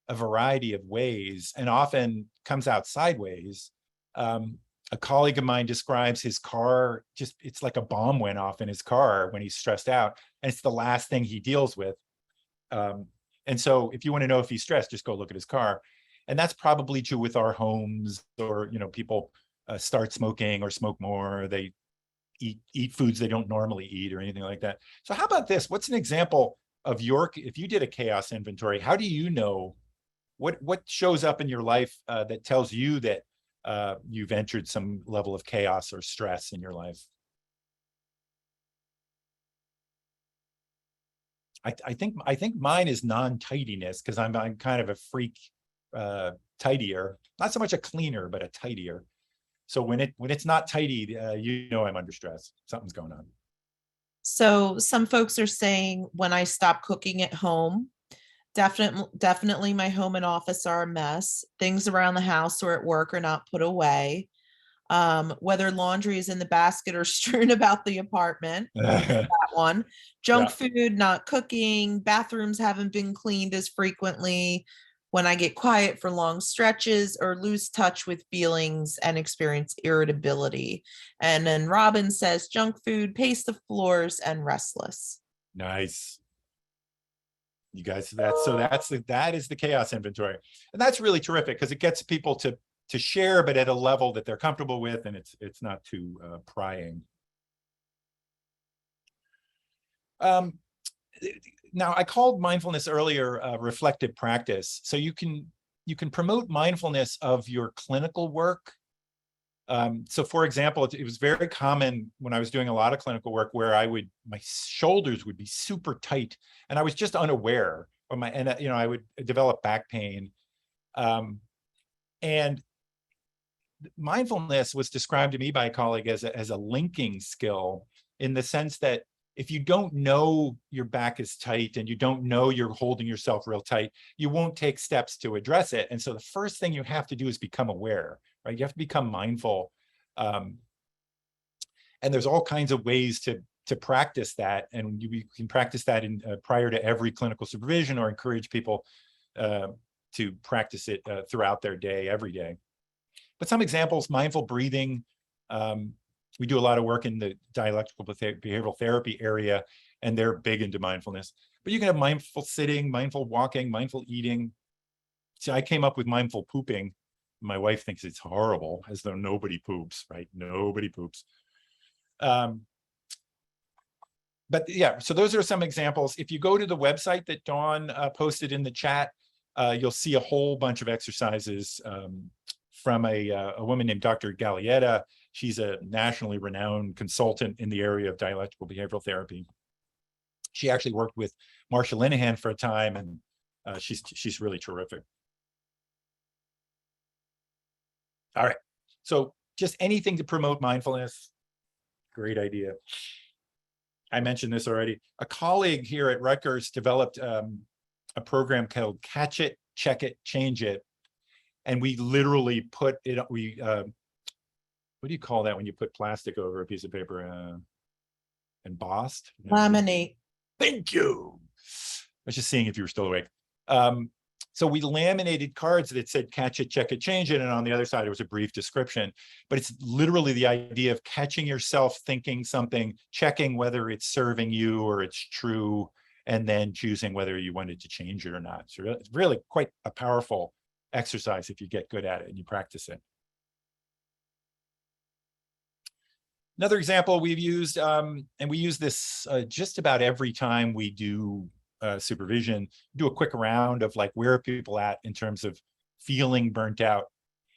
Speaker 1: a variety of ways and often comes out sideways. A colleague of mine describes his car, it's like a bomb went off in his car when he's stressed out, and it's the last thing he deals with. And so if you want to know if he's stressed, just go look at his car. And that's probably true with our homes, or, people start smoking or smoke more, they eat foods they don't normally eat or anything like that. So how about this? What's an example of if you did a chaos inventory, how do you know what shows up in your life that tells you that you've entered some level of chaos or stress in your life? I think mine is non-tidiness, because I'm kind of a freak tidier, not so much a cleaner, but a tidier. So when it's not tidy, I'm under stress. Something's going on.
Speaker 2: So some folks are saying when I stop cooking at home, definitely my home and office are a mess. Things around the house or at work are not put away. Whether laundry is in the basket or strewn about the apartment. That one. Junk food, not cooking. Bathrooms haven't been cleaned as frequently. When I get quiet for long stretches or lose touch with feelings and experience irritability. And then Robin says junk food, pace the floors, and restless.
Speaker 1: Nice. You guys, that is the chaos inventory. And that's really terrific, because it gets people to share, but at a level that they're comfortable with, and it's not too prying. Now, I called mindfulness earlier reflective practice. So you can promote mindfulness of your clinical work. So for example, it was very common when I was doing a lot of clinical work where my shoulders would be super tight and I was just unaware, I would develop back pain. And mindfulness was described to me by a colleague as a linking skill, in the sense that if you don't know your back is tight and you don't know you're holding yourself real tight, you won't take steps to address it. And so the first thing you have to do is become aware, right? You have to become mindful. And there's all kinds of ways to practice that. And you can practice that prior to every clinical supervision, or encourage people to practice it throughout their day, every day. But some examples: mindful breathing. We do a lot of work in the dialectical behavioral therapy area, and they're big into mindfulness. But you can have mindful sitting, mindful walking, mindful eating. See, I came up with mindful pooping. My wife thinks it's horrible, as though nobody poops, right? Nobody poops. But yeah, so those are some examples. If you go to the website that Dawn posted in the chat, you'll see a whole bunch of exercises from a woman named Dr. Gallietta. She's a nationally renowned consultant in the area of dialectical behavioral therapy. She actually worked with Marsha Linehan for a time, and she's really terrific. All right, so just anything to promote mindfulness, great idea. I mentioned this already. A colleague here at Rutgers developed a program called Catch It, Check It, Change It. And we literally put it, what do you call that when you put plastic over a piece of paper? Embossed?
Speaker 2: Laminate.
Speaker 1: Thank you. I was just seeing if you were still awake. So we laminated cards that said catch it, check it, change it. And on the other side, it was a brief description. But it's literally the idea of catching yourself thinking something, checking whether it's serving you or it's true, and then choosing whether you wanted to change it or not. So it's really quite a powerful exercise if you get good at it and you practice it. Another example we've used, and we use this just about every time we do supervision, do a quick round of like, where are people at in terms of feeling burnt out.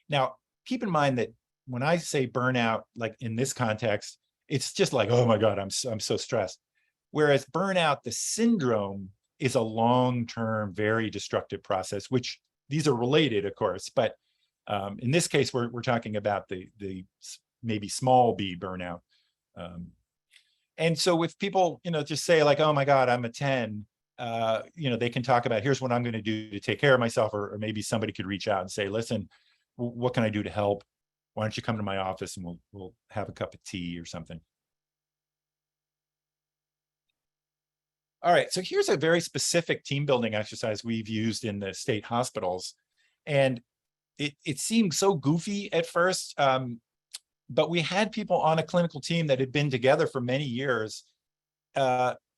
Speaker 1: Now, keep in mind that when I say burnout, like in this context, it's just like, oh my God, I'm so stressed. Whereas burnout, the syndrome, is a long-term, very destructive process, which these are related, of course, but in this case, we're talking about the maybe small b burnout. And so if people, just say like, oh my God, I'm a 10, they can talk about, here's what I'm going to do to take care of myself, or maybe somebody could reach out and say, listen, what can I do to help? Why don't you come to my office and we'll have a cup of tea or something. All right, so here's a very specific team building exercise we've used in the state hospitals. And it seemed so goofy at first, but we had people on a clinical team that had been together for many years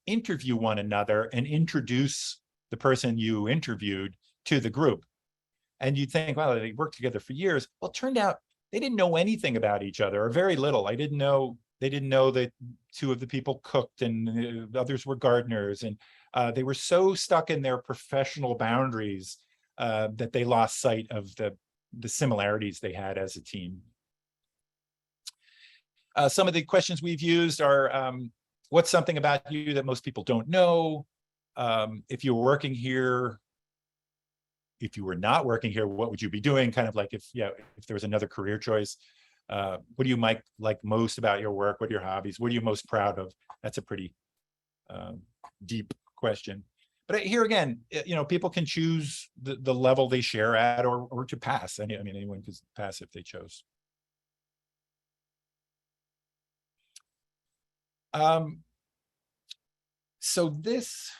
Speaker 1: interview one another and introduce the person you interviewed to the group. And you'd think, well, they worked together for years. Well, it turned out they didn't know anything about each other, or very little. They didn't know that two of the people cooked and others were gardeners. And they were so stuck in their professional boundaries that they lost sight of the similarities they had as a team. Some of the questions we've used are, what's something about you that most people don't know? If you were working here, if you were not working here, what would you be doing? Kind of like if there was another career choice. What do you like most about your work? What are your hobbies? What are you most proud of? That's a pretty deep question. But here again, people can choose the level they share at or to pass. I mean, anyone could pass if they chose. So this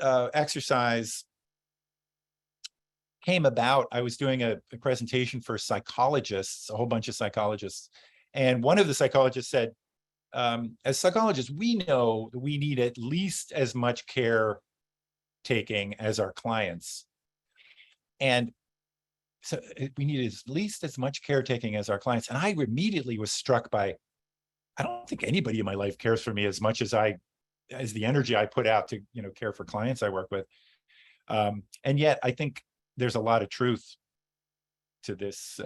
Speaker 1: exercise came about. I was doing a presentation for psychologists, a whole bunch of psychologists. And one of the psychologists said, as psychologists, we know that we need at least as much care taking as our clients. And so we need at least as much caretaking as our clients. And I immediately was struck by, I don't think anybody in my life cares for me as much as the energy I put out to, care for clients I work with. And yet I think there's a lot of truth to this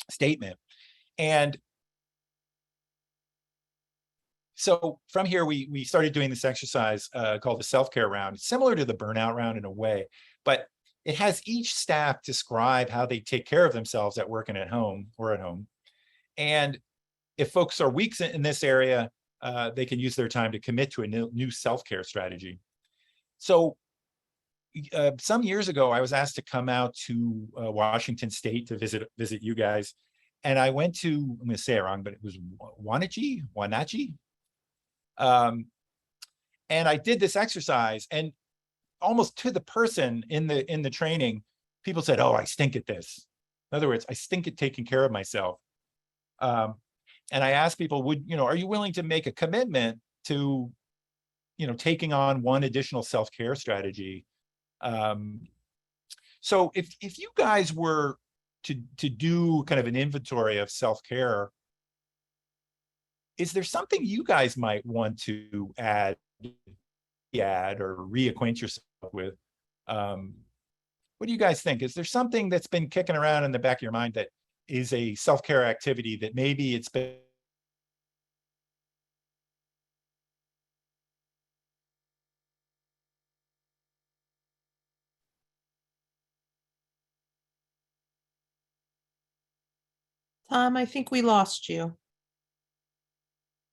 Speaker 1: statement. And so from here, we started doing this exercise called the self-care round, similar to the burnout round in a way, but it has each staff describe how they take care of themselves at work and at home or at home. And if folks are weak in this area, they can use their time to commit to a new self-care strategy. So some years ago, I was asked to come out to Washington State to visit you guys. And I went to, I'm going to say it wrong, but it was Wenatchee. And I did this exercise, and almost to the person in the training, people said, "Oh, I stink at this." In other words, I stink at taking care of myself. And I asked people, are you willing to make a commitment to, taking on one additional self-care strategy? So if you guys were to do kind of an inventory of self-care, is there something you guys might want to add or reacquaint yourself with? What do you guys think? Is there something that's been kicking around in the back of your mind that is a self-care activity that maybe it's been
Speaker 2: Tom, I think we lost you.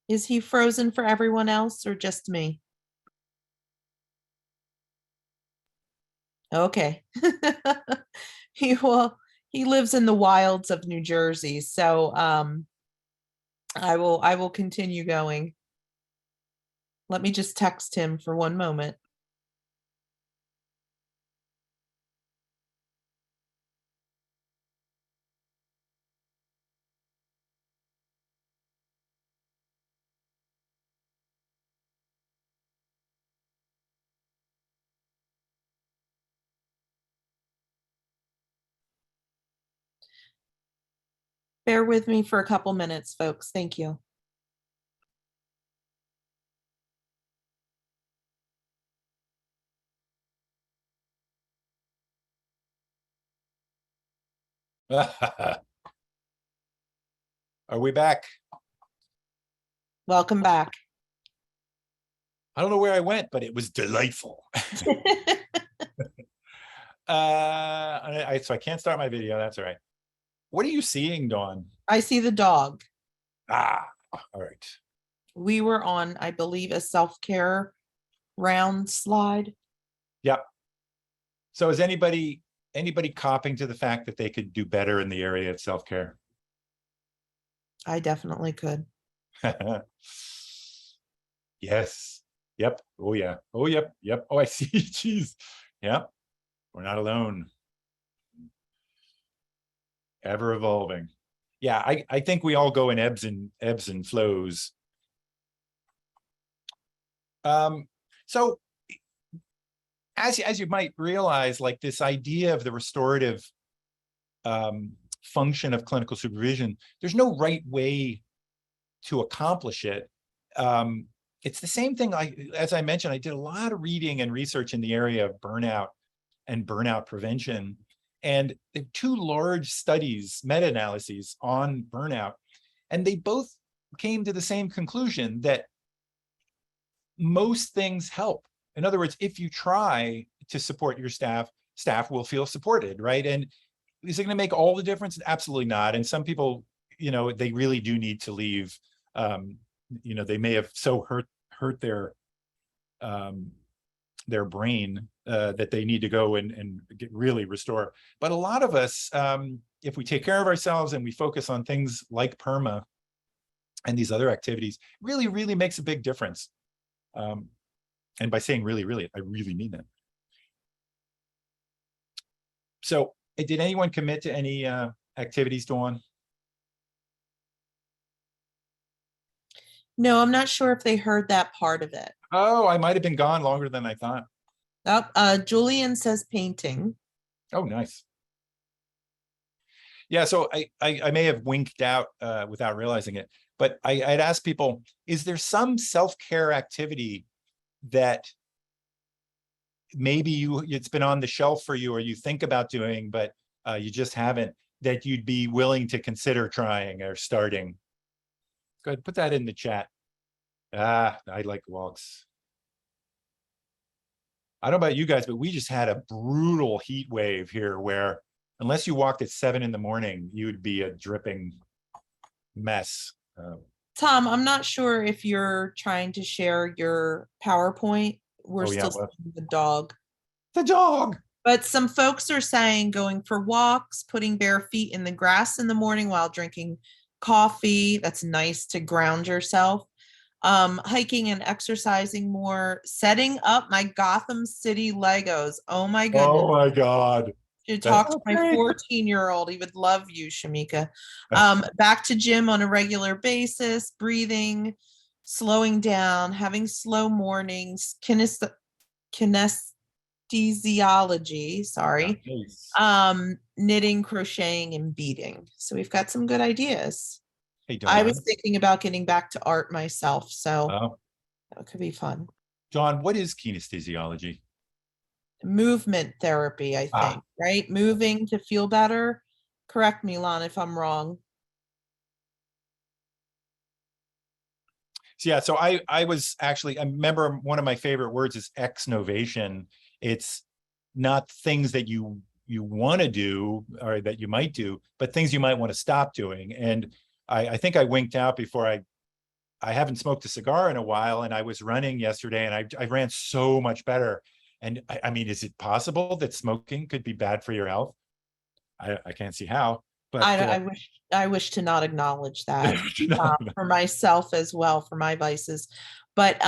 Speaker 2: Is he frozen for everyone else or just me? Okay. He lives in the wilds of New Jersey, so I will continue going. Let me just text him for one moment. Bear with me for a couple minutes, folks. Thank you.
Speaker 1: Are we back?
Speaker 2: Welcome back.
Speaker 1: I don't know where I went, but it was delightful. So I can't start my video. That's all right. What are you seeing, Dawn?
Speaker 2: I see the dog.
Speaker 1: All right.
Speaker 2: We were on, I believe, a self-care round slide.
Speaker 1: Yep. So is anybody copping to the fact that they could do better in the area of self-care?
Speaker 2: I definitely could.
Speaker 1: Yes. Yep. Oh yeah. Oh yep. Yep. Oh, I see. Jeez. Yep. We're not alone. Ever evolving. Yeah, I think we all go in ebbs and flows. So as you might realize, like this idea of the restorative function of clinical supervision, there's no right way to accomplish it. It's the same thing. As I mentioned, I did a lot of reading and research in the area of burnout and burnout prevention. And there are two large studies, meta-analyses on burnout, and they both came to the same conclusion that most things help. In other words, if you try to support your staff, staff will feel supported, right? And is it going to make all the difference? Absolutely not. And some people, they really do need to leave. They may have so hurt their brain that they need to go and really restore. But a lot of us, if we take care of ourselves and we focus on things like PERMA and these other activities, really, really makes a big difference. And by saying really, really, I really mean that. So did anyone commit to any activities, Dawn?
Speaker 2: No, I'm not sure if they heard that part of it.
Speaker 1: Oh, I might have been gone longer than I thought.
Speaker 2: Oh, Julian says painting.
Speaker 1: Oh, nice. Yeah, so I may have winked out without realizing it, but I'd ask people, is there some self-care activity that maybe it's been on the shelf for you or you think about doing, but you just haven't, that you'd be willing to consider trying or starting? Go ahead, put that in the chat. I like walks. I don't know about you guys, but we just had a brutal heat wave here where unless you walked at 7 in the morning, you would be a dripping mess.
Speaker 2: Tom, I'm not sure if you're trying to share your PowerPoint. We're still seeing the dog.
Speaker 1: The dog.
Speaker 2: But some folks are saying going for walks, putting bare feet in the grass in the morning while drinking coffee. That's nice to ground yourself. Hiking and exercising more, setting up my Gotham City Legos. Oh my goodness.
Speaker 1: Oh my God.
Speaker 2: You talk to my 14-year-old. He would love you, Shamika. Back to gym on a regular basis, breathing, slowing down, having slow mornings, kinesthesiology, sorry. Nice. Knitting, crocheting, and beading. So we've got some good ideas. Hey, I was thinking about getting back to art myself, so that could be fun.
Speaker 1: John, what is kinesthesiology?
Speaker 2: Movement therapy, I think, right? Moving to feel better. Correct me, Lon, if I'm wrong.
Speaker 1: So yeah, so I was actually, I remember one of my favorite words is exnovation. It's not things that you want to do or that you might do, but things you might want to stop doing. And I think I winked out before I haven't smoked a cigar in a while, and I was running yesterday and I ran so much better. And I mean, is it possible that smoking could be bad for your health? I can't see how, but
Speaker 2: I wish to not acknowledge that for myself as well, for my vices. But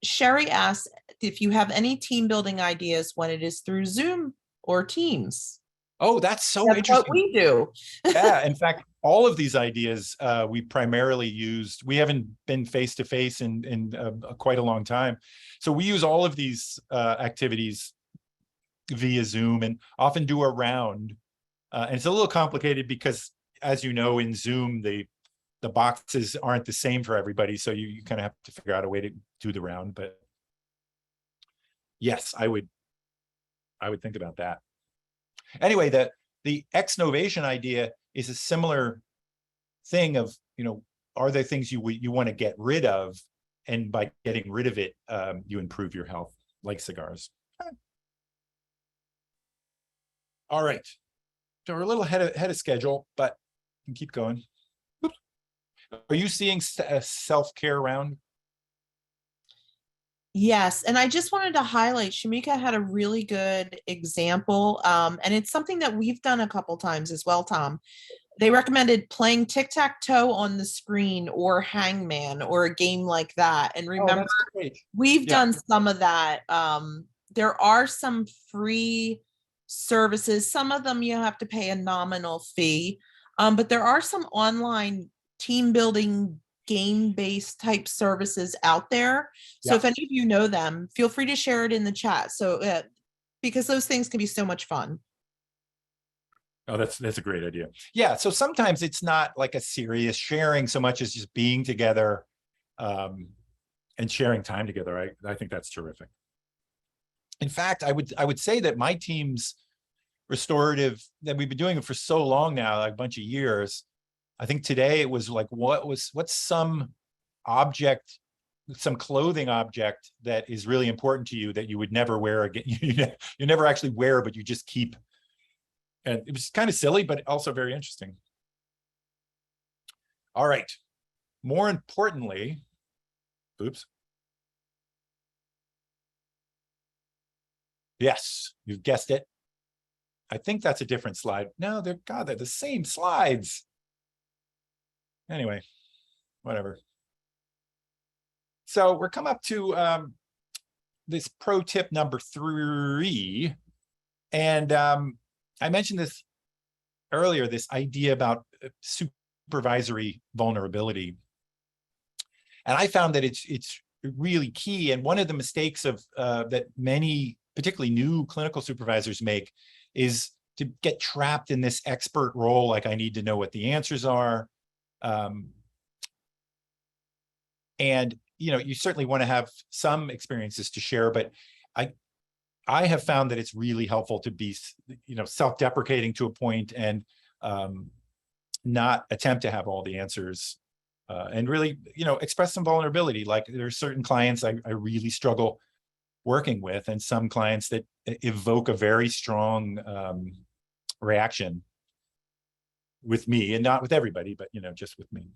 Speaker 2: Sherry asked if you have any team building ideas when it is through Zoom or Teams.
Speaker 1: Oh, that's so interesting.
Speaker 2: What we do.
Speaker 1: Yeah, in fact, all of these ideas we primarily used. We haven't been face to face in quite a long time, so we use all of these activities via Zoom and often do a round. And it's a little complicated because, as you know, in Zoom the boxes aren't the same for everybody, so you kind of have to figure out a way to do the round. But yes, I would think about that. Anyway, the exnovation idea is a similar thing of, are there things you want to get rid of, and by getting rid of it, you improve your health, like cigars. All right, so we're a little ahead of schedule, but we can keep going. Oops. Are you seeing a self-care round?
Speaker 2: Yes, and I just wanted to highlight, Shamika had a really good example, and it's something that we've done a couple times as well, Tom. They recommended playing tic-tac-toe on the screen or hangman or a game like that. And
Speaker 1: Oh,
Speaker 2: remember,
Speaker 1: that's great.
Speaker 2: we've
Speaker 1: Yeah.
Speaker 2: done some of that. There are some free services. Some of them you have to pay a nominal fee. But there are some online team building game-based type services out there. So
Speaker 1: Yeah.
Speaker 2: if any of you know them, feel free to share it in the chat. So because those things can be so much fun.
Speaker 1: Oh, that's a great idea. Yeah. So sometimes it's not like a serious sharing so much as just being together and sharing time together. I think that's terrific. In fact, I would say that my team's restorative that we've been doing it for so long now, like a bunch of years. I think today it was like, what's some object, some clothing object that is really important to you that you would never wear again. You never actually wear, but you just keep. And it was kind of silly, but also very interesting. All right. More importantly, oops. Yes, you've guessed it. I think that's a different slide. No, they're the same slides. Anyway, whatever. So we're come up to this pro tip number 3. And I mentioned this earlier, this idea about supervisory vulnerability. And I found that it's really key. And one of the mistakes of that many, particularly new clinical supervisors make, is to get trapped in this expert role, like I need to know what the answers are. And you certainly want to have some experiences to share, but I have found that it's really helpful to be, self-deprecating to a point and not attempt to have all the answers and really, express some vulnerability. Like there are certain clients I really struggle working with, and some clients that evoke a very strong reaction with me, and not with everybody, but, just with me.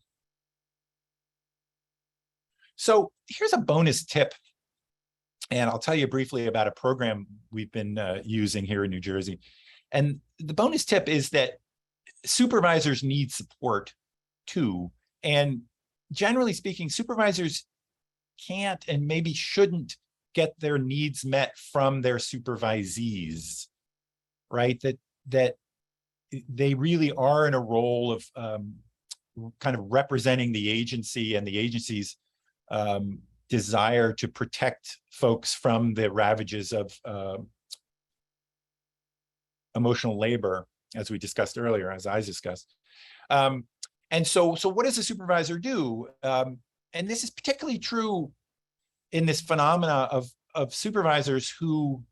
Speaker 1: So here's a bonus tip. And I'll tell you briefly about a program we've been using here in New Jersey. And the bonus tip is that supervisors need support too. And generally speaking, supervisors can't and maybe shouldn't get their needs met from their supervisees, right? That they really are in a role of kind of representing the agency and the agency's desire to protect folks from the ravages of emotional labor, as we discussed earlier, as I discussed. And so what does a supervisor do? And this is particularly true in this phenomena of supervisors who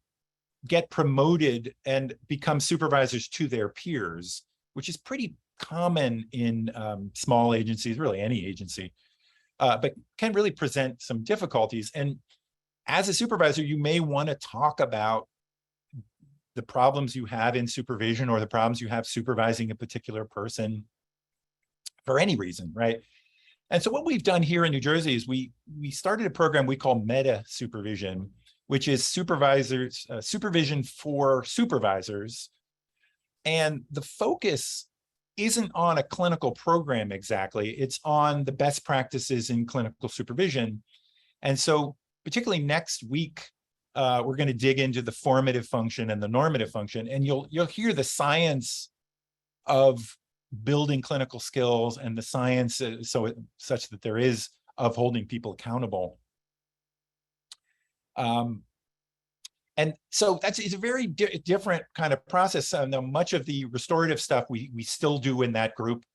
Speaker 1: get promoted and become supervisors to their peers, which is pretty common in small agencies, really any agency. But can really present some difficulties. And as a supervisor, you may want to talk about the problems you have in supervision or the problems you have supervising a particular person for any reason, right? And so what we've done here in New Jersey is we started a program we call Meta-supervision, which is supervision for supervisors. And the focus isn't on a clinical program exactly, it's on the best practices in clinical supervision. And so particularly next week, we're going to dig into the formative function and the normative function, and you'll hear the science of building clinical skills and the science such that there is of holding people accountable. And so it's a very different kind of process. Now, much of the restorative stuff we still do in that group.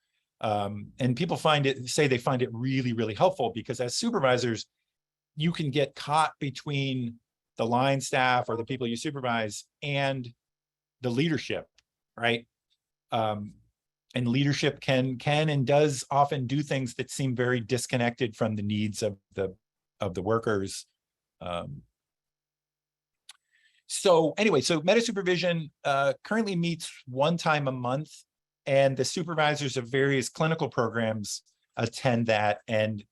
Speaker 1: And people say they find it really, really helpful, because as supervisors, you can get caught between the line staff or the people you supervise and the leadership, right? And leadership can and does often do things that seem very disconnected from the needs of the workers. So anyway, so Meta-supervision currently meets one time a month, and the supervisors of various clinical programs attend that. And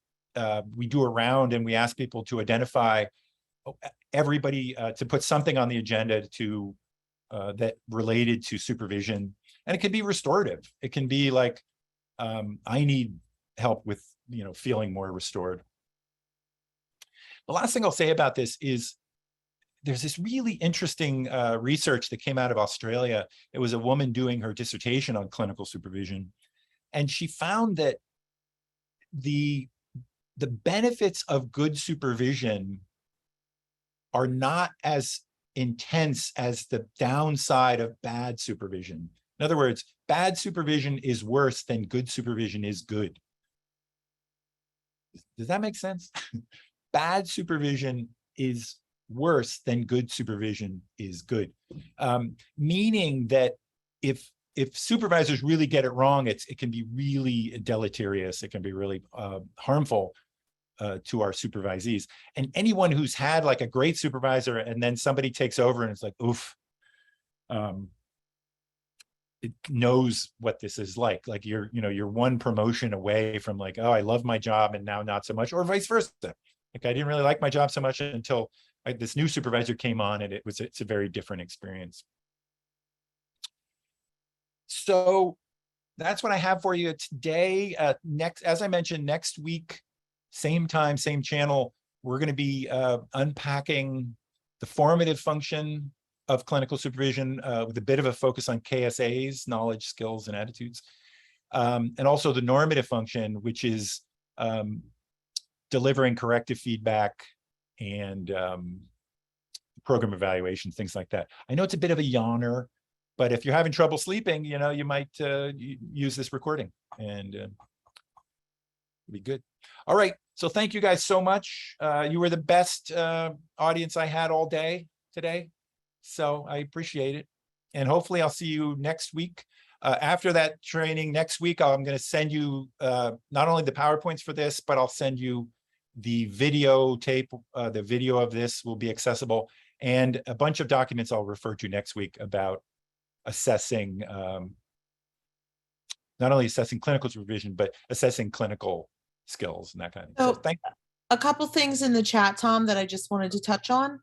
Speaker 1: we do a round and we ask people to identify everybody to put something on the agenda that related to supervision. And it can be restorative. It can be like, I need help with, feeling more restored. The last thing I'll say about this is there's this really interesting research that came out of Australia. It was a woman doing her dissertation on clinical supervision. And she found that the benefits of good supervision are not as intense as the downside of bad supervision. In other words, bad supervision is worse than good supervision is good. Does that make sense? Bad supervision is worse than good supervision is good. Meaning that if supervisors really get it wrong, it can be really deleterious. It can be really harmful to our supervisees. And anyone who's had like a great supervisor and then somebody takes over and it's like, oof, it knows what this is like. Like you're one promotion away from like, oh, I love my job and now not so much, or vice versa. Like I didn't really like my job so much until this new supervisor came on, and it's a very different experience. So that's what I have for you today. As I mentioned, next week, same time, same channel, we're going to be unpacking the formative function of clinical supervision with a bit of a focus on KSAs, knowledge, skills, and attitudes. And also the normative function, which is delivering corrective feedback and program evaluations, things like that. I know it's a bit of a yawner, but if you're having trouble sleeping, you might use this recording and it'll be good. All right. So thank you guys so much. You were the best audience I had all day today. So I appreciate it. And hopefully I'll see you next week. After that training next week, I'm going to send you not only the PowerPoints for this, but I'll send you the video tape. The video of this will be accessible, and a bunch of documents I'll refer to next week about assessing, not only assessing clinical supervision, but assessing clinical skills and that kind of thing. So thank you.
Speaker 2: A couple things in the chat, Tom, that I just wanted to touch on.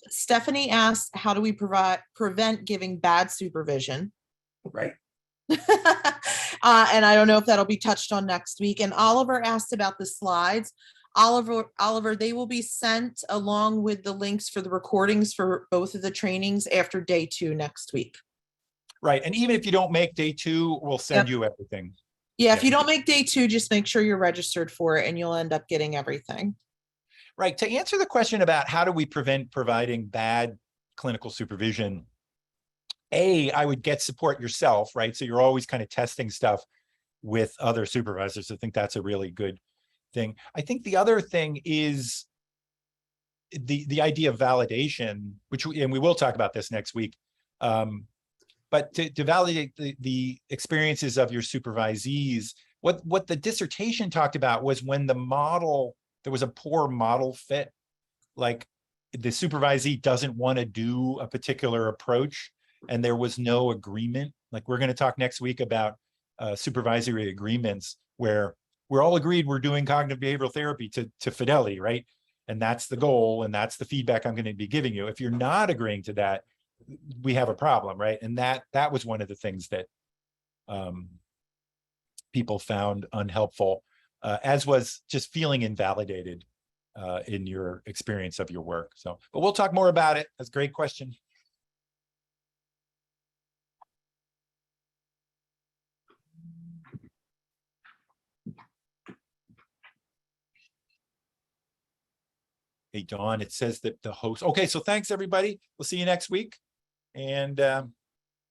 Speaker 2: Stephanie asked, how do we prevent giving bad supervision?
Speaker 1: Right.
Speaker 2: And I don't know if that'll be touched on next week. And Oliver asked about the slides. Oliver, they will be sent along with the links for the recordings for both of the trainings after day 2 next week.
Speaker 1: Right. And even if you don't make day 2, we'll send you everything.
Speaker 2: Yeah, if you don't make day 2, just make sure you're registered for it and you'll end up getting everything.
Speaker 1: Right. To answer the question about how do we prevent providing bad clinical supervision, I would get support yourself, right? So you're always kind of testing stuff with other supervisors. I think that's a really good thing. I think the other thing is the idea of validation, and we will talk about this next week. But to validate the experiences of your supervisees, what the dissertation talked about was when there was a poor model fit, like the supervisee doesn't want to do a particular approach and there was no agreement. Like we're going to talk next week about supervisory agreements where we're all agreed we're doing cognitive behavioral therapy to fidelity, right? And that's the goal, and that's the feedback I'm going to be giving you. If you're not agreeing to that, we have a problem, right? And that was one of the things that people found unhelpful, as was just feeling invalidated in your experience of your work. So, but we'll talk more about it. That's a great question. Hey, Dawn, it says that the host. Okay, so thanks everybody. We'll see you next week. And